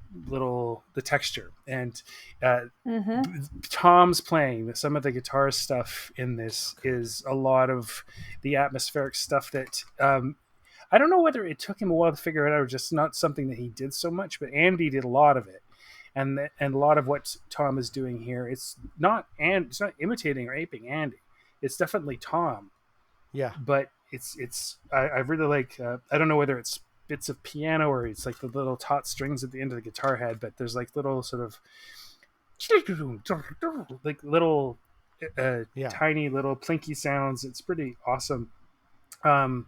texture and Tom's playing. Some of the guitar stuff in this is a lot of the atmospheric stuff that I don't know whether it took him a while to figure it out or just not something that he did so much, but Andy did a lot of it. And a lot of what Tom is doing here, it's not imitating or aping Andy. It's definitely Tom. Yeah. But I really like, I don't know whether it's bits of piano or it's like the little taut strings at the end of the guitar head, but there's like little sort of like little tiny little plinky sounds. It's pretty awesome. What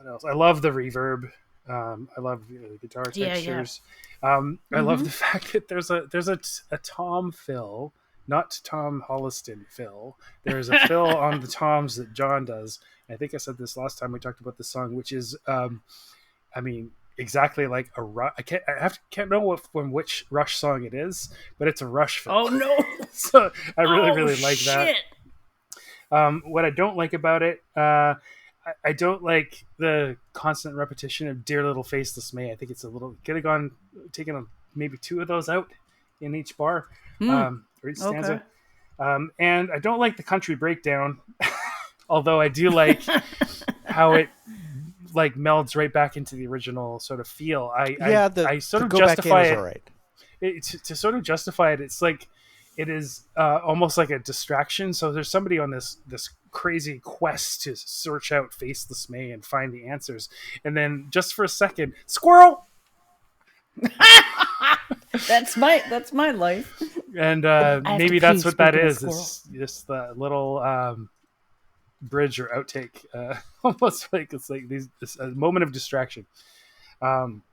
else? I love the reverb. I love the guitar textures. I love the fact that there's a Tom fill. Not Tom Holliston fill. There's a fill on the toms that John does. I think I said this last time we talked about the song, which is, exactly like a Rush. Can't know from which Rush song it is, but it's a Rush fill. Oh no! So I really like that. What I don't like about it, I don't like the constant repetition of "Dear Little Faceless May." I think it's a little could have taken maybe 2 of those out in each bar. Or each stanza. And I don't like the country breakdown, although I do like how it like melds right back into the original sort of feel. I sort of justify it. Right. To sort of justify it, it's like it is almost like a distraction. So there's somebody on this crazy quest to search out Faceless May and find the answers, and then just for a second, squirrel. That's my life. And maybe that's what that is. It's just the little bridge or outtake, almost like it's like this a moment of distraction. Um,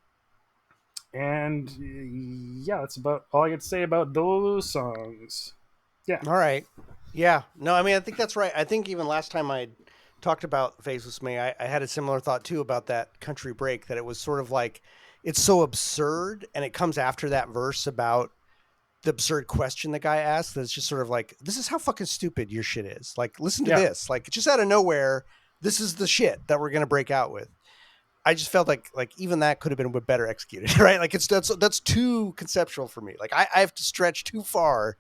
and yeah, that's about all I got to say about those songs. Yeah, All right. Yeah. No, I mean, I think that's right. I think even last time I talked about Faceless Me, I had a similar thought too about that country break, that it was sort of like, it's so absurd. And it comes after that verse about the absurd question the guy asked. That's just sort of like, this is how fucking stupid your shit is. Like, listen to Yeah. this. Like, just out of nowhere, this is the shit that we're going to break out with. I just felt like even that could have been better executed, right? Like that's too conceptual for me. Like I have to stretch too far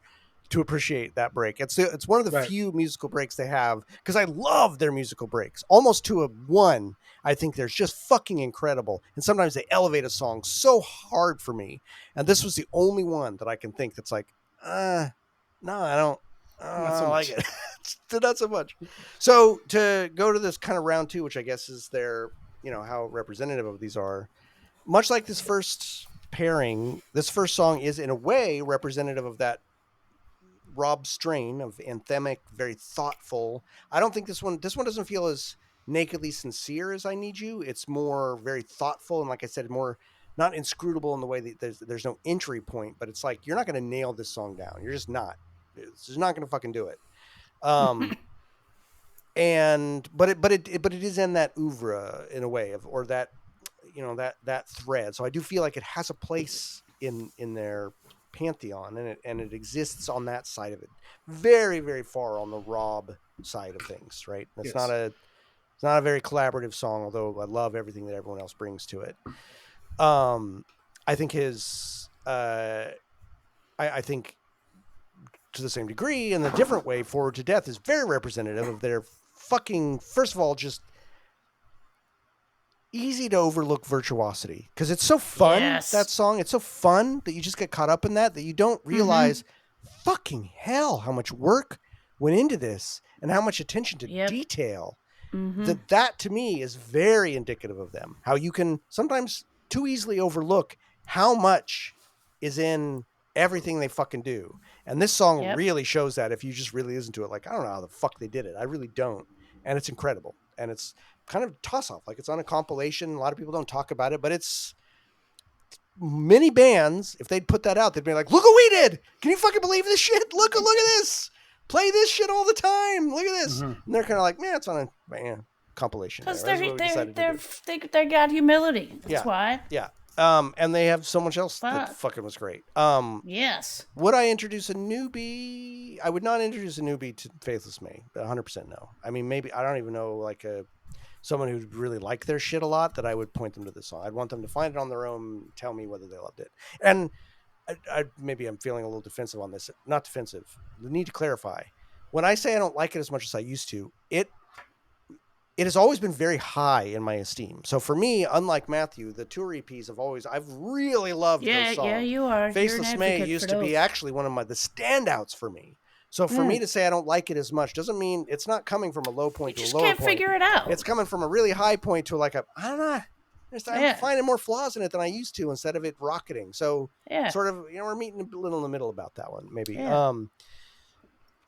to appreciate that break. It's one of the Right. few musical breaks they have, because I love their musical breaks, almost to a one. I think they're just fucking incredible, and sometimes they elevate a song so hard for me. And this was the only one that I can think that's like, no, I don't. Not so I like much. it. Not so much. So to go to this kind of round two, which I guess is their, how representative of these are, much like this first pairing, this first song is in a way representative of that Rob strain of anthemic, very thoughtful. I don't think this one doesn't feel as nakedly sincere as I Need You. It's more very thoughtful, and like I said, more not inscrutable in the way that there's no entry point, but it's like, you're not going to nail this song down. You're just not. It's just not going to fucking do it. And but it is in that oeuvre in a way of, or that, that thread. So I do feel like it has a place in their pantheon, and it exists on that side of it, very, very far on the Rob side of things, right? It's Yes. not a very collaborative song, although I love everything that everyone else brings to it. I think his I think to the same degree, in a different way, Forward to Death is very representative of their fucking, first of all, just easy to overlook virtuosity, because it's so fun. Yes. That song, it's so fun that you just get caught up in that you don't realize fucking hell how much work went into this, and how much attention to detail. That to me is very indicative of them, how you can sometimes too easily overlook how much is in everything they fucking do. And this song really shows that, if you just really listen to it. Like, I don't know how the fuck they did it, I really don't. And it's incredible, and it's kind of toss off, like it's on a compilation. A lot of people don't talk about it, but it's many bands, if they'd put that out, they'd be like, look what we did, can you fucking believe this shit, look at this, play this shit all the time, look at this. And they're kind of like, man, it's on a compilation, Because they they got humility. That's why. And they have so much else that fucking was great. Yes. Would I introduce a newbie? I would not introduce a newbie to Faceless Me. 100% no. I mean, maybe, I don't even know, like someone who really liked their shit a lot, that I would point them to this song. I'd want them to find it on their own, tell me whether they loved it. And maybe I'm feeling a little defensive on this. Not defensive. I need to clarify. When I say I don't like it as much as I used to, it has always been very high in my esteem. So for me, unlike Matthew, the tour EPs I've really loved those songs. Yeah, you are. Faceless May used to be actually one of the standouts for me. So for me to say I don't like it as much doesn't mean it's not coming from a low point to a lower point. You just can't figure it out. It's coming from a really high point to I don't know. I'm finding more flaws in it than I used to, instead of it rocketing. So sort of, we're meeting a little in the middle about that one, maybe. Yeah.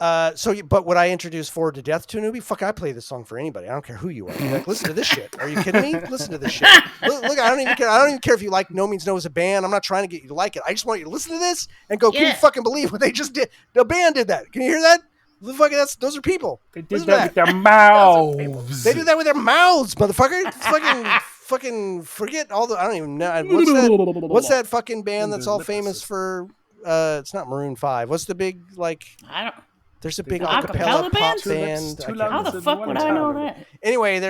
But would I introduce Forward to Death to a newbie? Fuck, I play this song for anybody. I don't care who you are. You're like, listen to this shit. Are you kidding me? Listen to this shit. Look, I don't even care. I don't even care if you like No Means No as a band. I'm not trying to get you to like it. I just want you to listen to this and go, can you fucking believe what they just did? The band did that. Can you hear that? Those are people. They did that with their mouths. They did that with their mouths, motherfucker. fucking forget all the. I don't even know. What's that fucking band that's all famous for? It's not Maroon 5. What's the big I don't. There's a big acapella pop band. How the fuck would I know that? Anyway,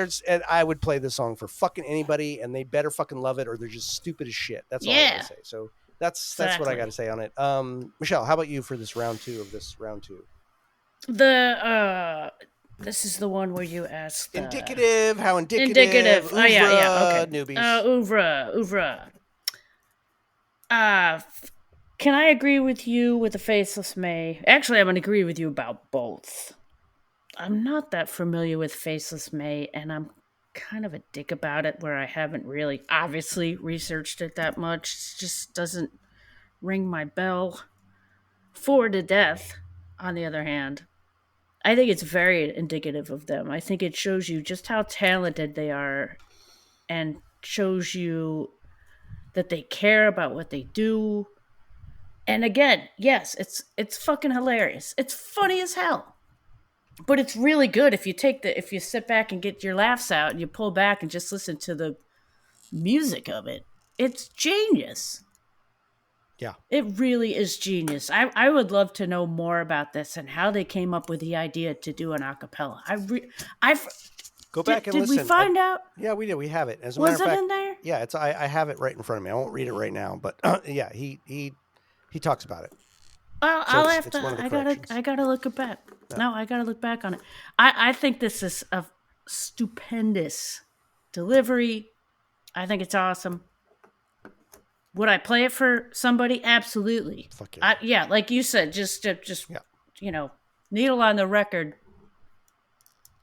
I would play this song for fucking anybody, and they better fucking love it, or they're just stupid as shit. That's all I gotta say. So that's what I gotta say on it. Michelle, how about you for this round two? This is the one where you asked indicative. How indicative? Indicative. Oeuvre, Okay. Newbies. Oeuvre. Can I agree with you with the Faceless May? Actually, I'm going to agree with you about both. I'm not that familiar with Faceless May, and I'm kind of a dick about it, where I haven't really obviously researched it that much. It just doesn't ring my bell. Forward to Death, on the other hand, I think it's very indicative of them. I think it shows you just how talented they are and shows you that they care about what they do. And again, yes, it's fucking hilarious. It's funny as hell. But it's really good if you sit back and get your laughs out and you pull back and just listen to the music of it. It's genius. Yeah. It really is genius. I would love to know more about this and how they came up with the idea to do an acapella. Go back and did listen. we find out? Yeah, we did. We have it. As a Was matter of it fact, in there? yeah, it's I have it right in front of me. I won't read it right now, but yeah, he talks about it. Well, So I'll it's- have it's to. one of the I gotta. corrections. I gotta look it back. No, I gotta look back on it. I think this is a stupendous delivery. I think it's awesome. Would I play it for somebody? Absolutely. Fuck yeah. Yeah, like you said, just Yeah. Needle on the record.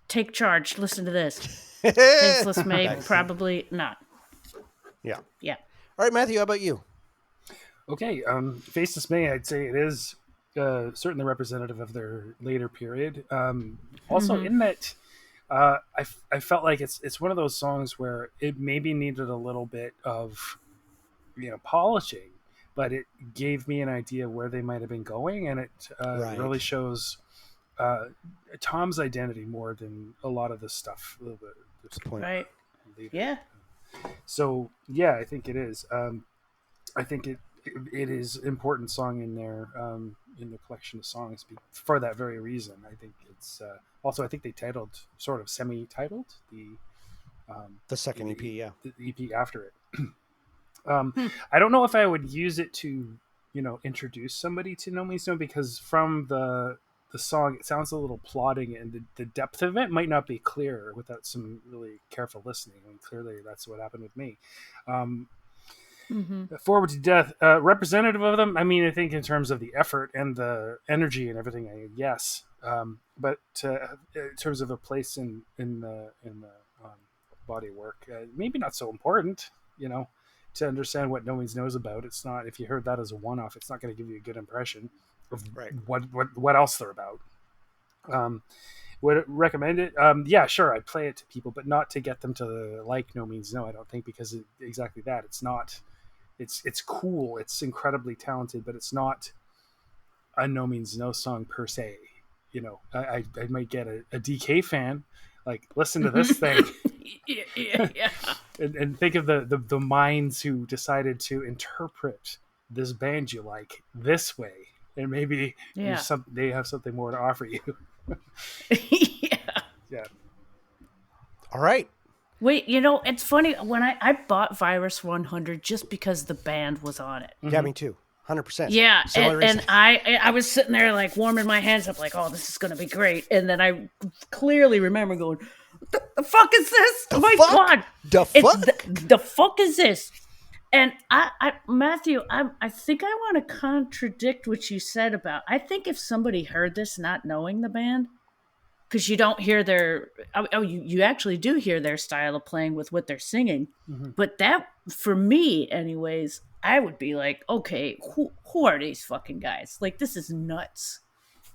Take charge. Listen to this. Faceless May Nice. probably not. Yeah. Yeah. All right, Matthew, how about you? Okay, Faceless May, I'd say it is certainly representative of their later period. Also, in that I felt like it's one of those songs where it maybe needed a little bit of polishing, but it gave me an idea where they might have been going, and it Right. really shows Tom's identity more than a lot of the stuff. Good point. Right. later. Yeah. So yeah, I think it is. I think it is an important song in there in the collection of songs for that very reason. I think it's also I think they titled sort of semi-titled The second EP, yeah. the EP after it. I don't know if I would use it to introduce somebody to No Means No, because from the song it sounds a little plodding, and the depth of it might not be clear without some really careful listening. I mean, clearly that's what happened with me. Forward to Death, representative of them. I mean, I think in terms of the effort and the energy and everything, yes. But in terms of a place in the body of work, maybe not so important. To understand what No Means Knows about. It's not, if you heard that as a one-off, it's not going to give you a good impression of Right. what else they're about. Would recommend it? Yeah, sure. I'd play it to people, but not to get them to like No Means No. I don't think, because exactly that. It's not. It's cool. It's incredibly talented, but it's not a No Means No song per se. I might get a DK fan like, listen to this thing. Yeah. And think of the minds who decided to interpret this band you like this way, and maybe Yeah. they have something more to offer you. Yeah. Yeah. All right. Wait, it's funny when I bought Virus 100 just because the band was on it. Yeah, me too. 100%. Yeah, Similar and reason. I was sitting there like warming my hands up, like, oh, this is gonna be great. And then I clearly remember going, the fuck is this? Oh my fuck? god, The fuck? The fuck is this? And Matthew, I think I want to contradict what you said about. I think if somebody heard this not knowing the band, because you don't hear you actually do hear their style of playing with what they're singing, but that, for me anyways, I would be like, okay, who are these fucking guys? Like, this is nuts.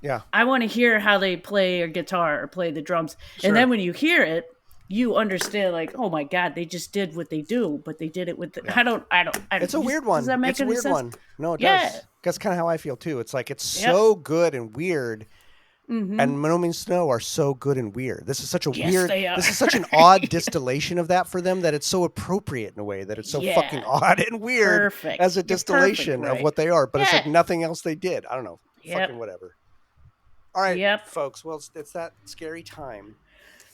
Yeah. I want to hear how they play a guitar or play the drums. Sure. And then when you hear it, you understand, like, oh my god, they just did what they do, but they did it with I don't It's a weird one. Does that make It's a any weird sense? one. No, it Yeah. does. That's kind of how I feel too. It's like, it's Yep. so good and weird. And No Means No are so good and weird. This is such a Yes, weird, they are. this is such an odd distillation of that for them, that it's so appropriate in a way that it's so Yeah. fucking odd and weird Perfect. as a You're distillation perfect, of right. what they are. But it's like Yeah. nothing else they did. I don't know. Yep. Fucking whatever. All right, Yep. folks. Well, it's that scary time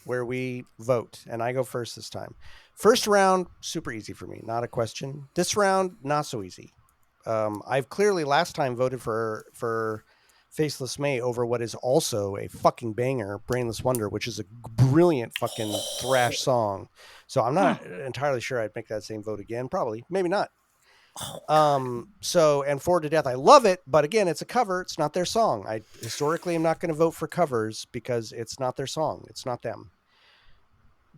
where we vote, and I go first this time. First round, super easy for me, not a question. This round, not so easy. I've clearly last time voted for Faceless May over what is also a fucking banger, Brainless Wonder, which is a brilliant fucking thrash song. So I'm not entirely sure I'd make that same vote again. Probably, maybe not. So, and Forward to Death, I love it, but again, it's a cover. It's not their song. I historically am not going to vote for covers because it's not their song. It's not them.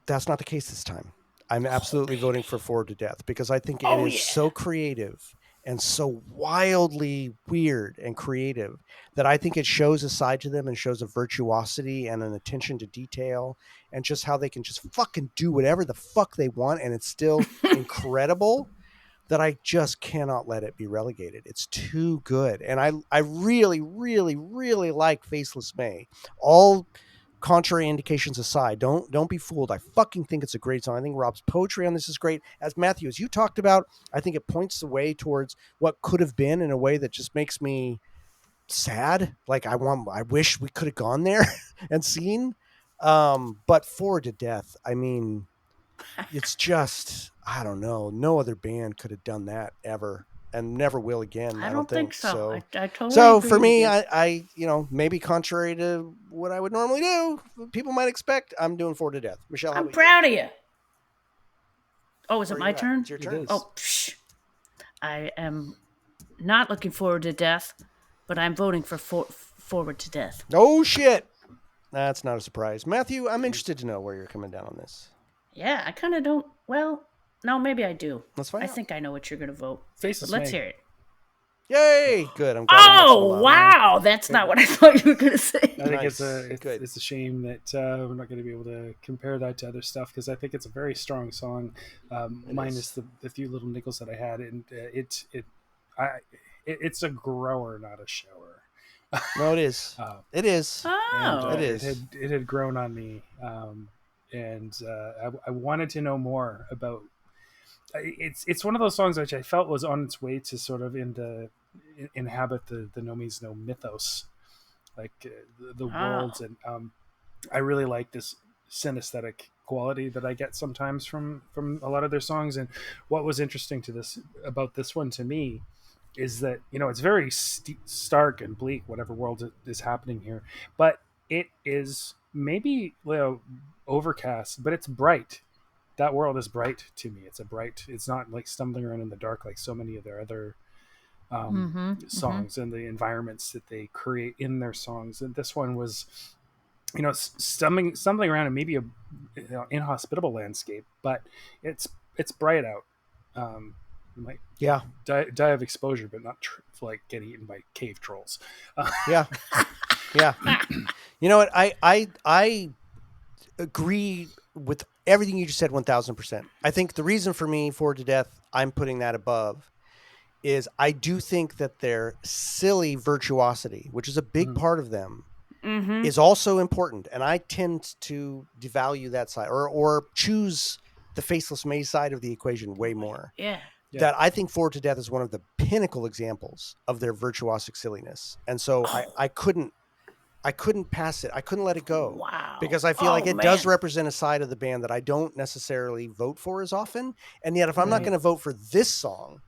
That's not the case this time. I'm absolutely voting for Forward to Death because I think it is so creative and so wildly weird and creative that I think it shows a side to them and shows a virtuosity and an attention to detail and just how they can just fucking do whatever the fuck they want and it's still incredible, that I just cannot let it be relegated. It's too good. And I really, really, really like Faceless May. All contrary indications aside, don't be fooled. I fucking think it's a great song. I think Rob's poetry on this is great. As Matthew, as you talked about, I think it points the way towards what could have been in a way that just makes me sad. Like I wish we could have gone there and seen. But Forward to Death, I mean, it's just, I don't know. No other band could have done that ever and never will again. I I don't don't think so. so. I totally So agree for with me, you. I, maybe contrary to what I would normally do, people might expect, I'm doing Forward to Death. Michelle, how I'm about proud of you. Oh, is you? it Where my you at? turn? It's your It turn. is. Oh, I am not looking forward to death, but I'm voting for Forward to Death. Oh shit. That's not a surprise. Matthew, I'm interested to know where you're coming down on this. Yeah, I kind of don't. Well, no, maybe I do. Let's find I out. think I know what you're going to vote. Faceless But let's May. hear it. Yay! Good. I'm glad. I mixed them Oh, up. wow. That's not what I thought you were going to say. I think Nice. Good. it's a shame that we're not going to be able to compare that to other stuff because I think it's a very strong song, minus the few little niggles that I had, and it's a grower, not a shower. No, it is. It is. Oh. It is. It had grown on me, and I wanted to know more about. It's one of those songs which I felt was on its way to sort of inhabit the Nomi's No mythos, like the worlds, and I really like this synesthetic quality that I get sometimes from a lot of their songs. And what was interesting to this about this one to me is that it's very stark and bleak, whatever world is happening here, but it is maybe overcast, but it's bright. That world is bright to me. It's not like stumbling around in the dark like so many of their other songs and the environments that they create in their songs. And this one was, stumbling around in maybe a inhospitable landscape, but it's bright out. Might die of exposure, but not like get eaten by cave trolls. Yeah. Yeah. You know what? I agree with everything you just said 1000%. I think the reason for me, Forward to Death, I'm putting that above, is I do think that their silly virtuosity, which is a big part of them, is also important. And I tend to devalue that side or choose the Faceless May side of the equation way more. Yeah. That I think Forward to Death is one of the pinnacle examples of their virtuosic silliness. And so I couldn't pass it. I couldn't let it go. Wow. Because I feel like it man. does represent a side of the band that I don't necessarily vote for as often. And yet if I'm not going to vote for this song,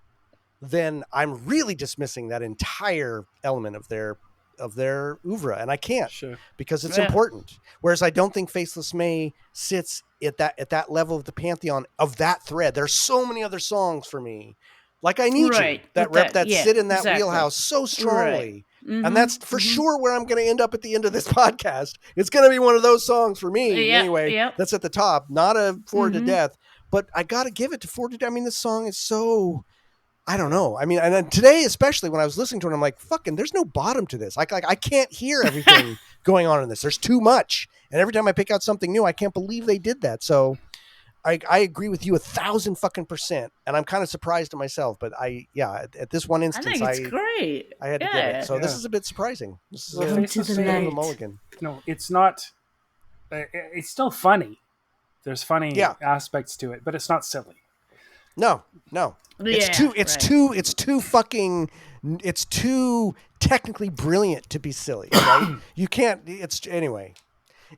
then I'm really dismissing that entire element of their oeuvre, and I can't because it's important. Whereas I don't think Faceless May sits at that level of the pantheon of that thread. There's so many other songs for me, like I Need You, that sit in that wheelhouse so strongly. And that's for sure where I'm going to end up at the end of this podcast. It's going to be one of those songs for me anyway. That's at the top, not a Forward to Death, but I got to give it to Forward to Death. I mean, this song is so, I don't know. I mean, and then today, especially when I was listening to it, I'm like, fucking, there's no bottom to this. I can't hear everything going on in this. There's too much. And every time I pick out something new, I can't believe they did that. So I agree with you 1,000% and I'm kind of surprised at myself, but at this one instance, I think it's great. I had to give it. So this is a bit surprising. This is a light. mulligan. No, it's not. It's still funny. There's funny aspects to it, but it's not silly. No. It's too technically brilliant to be silly. Right? You can't.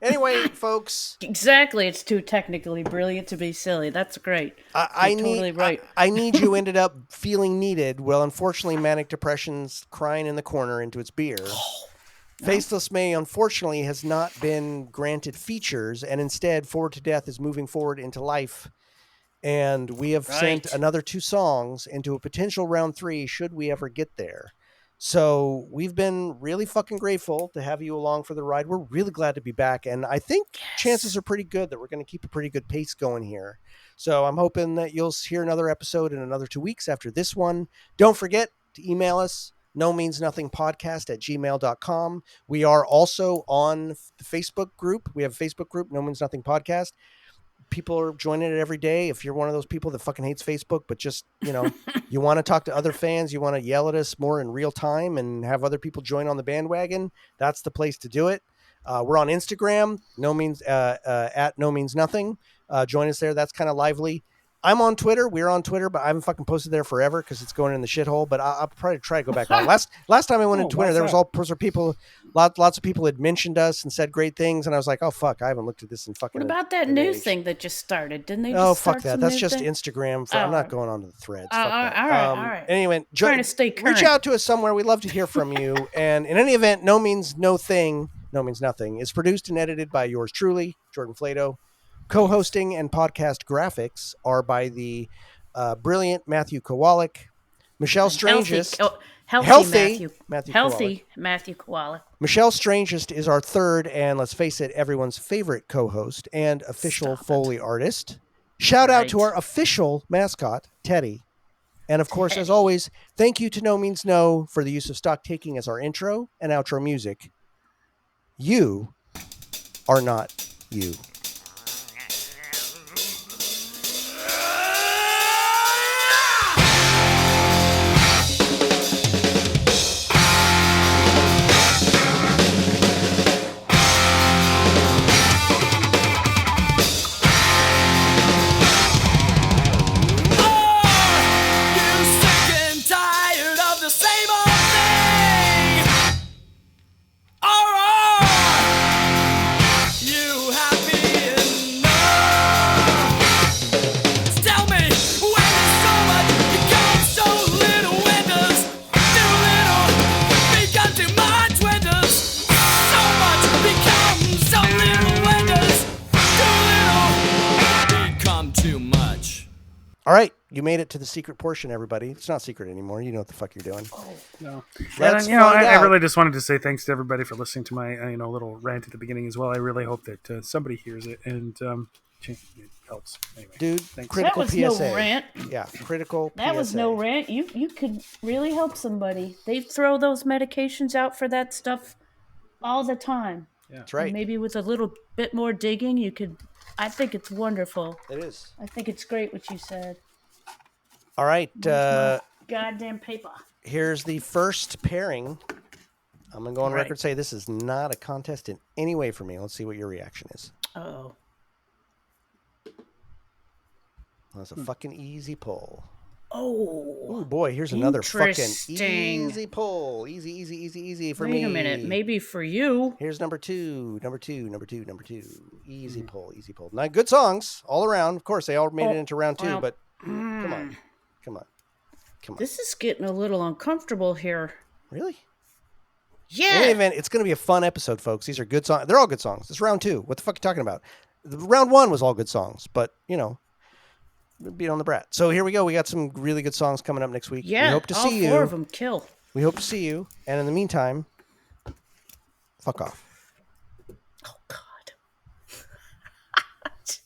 Anyway, folks. Exactly. It's too technically brilliant to be silly. That's great. You're totally right. I Need You ended up feeling needed. Well, unfortunately, Manic Depression's crying in the corner into its beer. Faceless May, unfortunately, has not been granted features, and instead, Forward to Death is moving forward into life. And we have sent another 2 songs into a potential round 3 should we ever get there. So we've been really fucking grateful to have you along for the ride. We're really glad to be back. And I think chances are pretty good that we're going to keep a pretty good pace going here. So I'm hoping that you'll hear another episode in another 2 weeks after this one. Don't forget to email us, nomeansnothingpodcast@gmail.com. We are also on the Facebook group. We have a Facebook group, No Means Nothing Podcast. People are joining it every day. If you're one of those people that fucking hates Facebook, but just, you want to talk to other fans, you want to yell at us more in real time and have other people join on the bandwagon, that's the place to do it. We're on Instagram, at No Means Nothing. Join us there. That's kind of lively. I'm on Twitter. We're on Twitter, but I haven't fucking posted there forever because it's going in the shithole. But I'll probably try to go back on. Last time I went on Twitter, there was all sorts of people. Lots of people had mentioned us and said great things, and I was like, oh fuck, I haven't looked at this in fucking. What about that new thing that just started? Didn't they? Just Oh start fuck that. some That's new just thing? Instagram. I'm not going on to the threads. Fuck that. All right. Anyway, Trying to stay current. reach out to us somewhere. We'd love to hear from you. And in any event, No Means No Thing, No Means Nothing is produced and edited by yours truly, Jordan Flato. Co-hosting and podcast graphics are by the brilliant Matthew Kowalik, Michelle Strangest. Healthy Matthew Kowalik. Michelle Strangest is our third and, let's face it, everyone's favorite co-host and official Foley artist. Shout out to our official mascot, Teddy. And of course, as always, thank you to No Means No for the use of stock taking as our intro and outro music. You are not you. All right, you made it to the secret portion, everybody. It's not secret anymore. You know what the fuck you're doing. Oh, no. Let's And, I find out. really just wanted to say thanks to everybody for listening to my little rant at the beginning as well. I really hope that somebody hears it and it helps. Anyway, Dude, thanks. critical That was PSA. no rant. Yeah, critical That PSA. was no rant. You could really help somebody. They throw those medications out for that stuff all the time. Yeah. That's right. And maybe with a little bit more digging, you could. I think it's wonderful. It is. I think it's great what you said. All right, Goddamn paper. here's the first pairing. I'm going to go on Right. record and say this is not a contest in any way for me. Let's see what your reaction is. Oh. That's a fucking easy pull. Oh. Oh boy, here's another fucking Interesting. easy pull. Easy for me. Wait a minute. Maybe for you. Here's number two. Easy pull. Now, good songs all around. Of course, they all made it into round two, well, but come on. This is getting a little uncomfortable here. Really? In Yeah. any event, it's going to be a fun episode, folks. These are good songs. They're all good songs. It's round two. What the fuck are you talking about? Round one was all good songs, but, beat on the brat. So here we go. We got some really good songs coming up next week. Yeah. We hope to all see you. four of them kill. We hope to see you. And in the meantime, fuck off. Oh, God.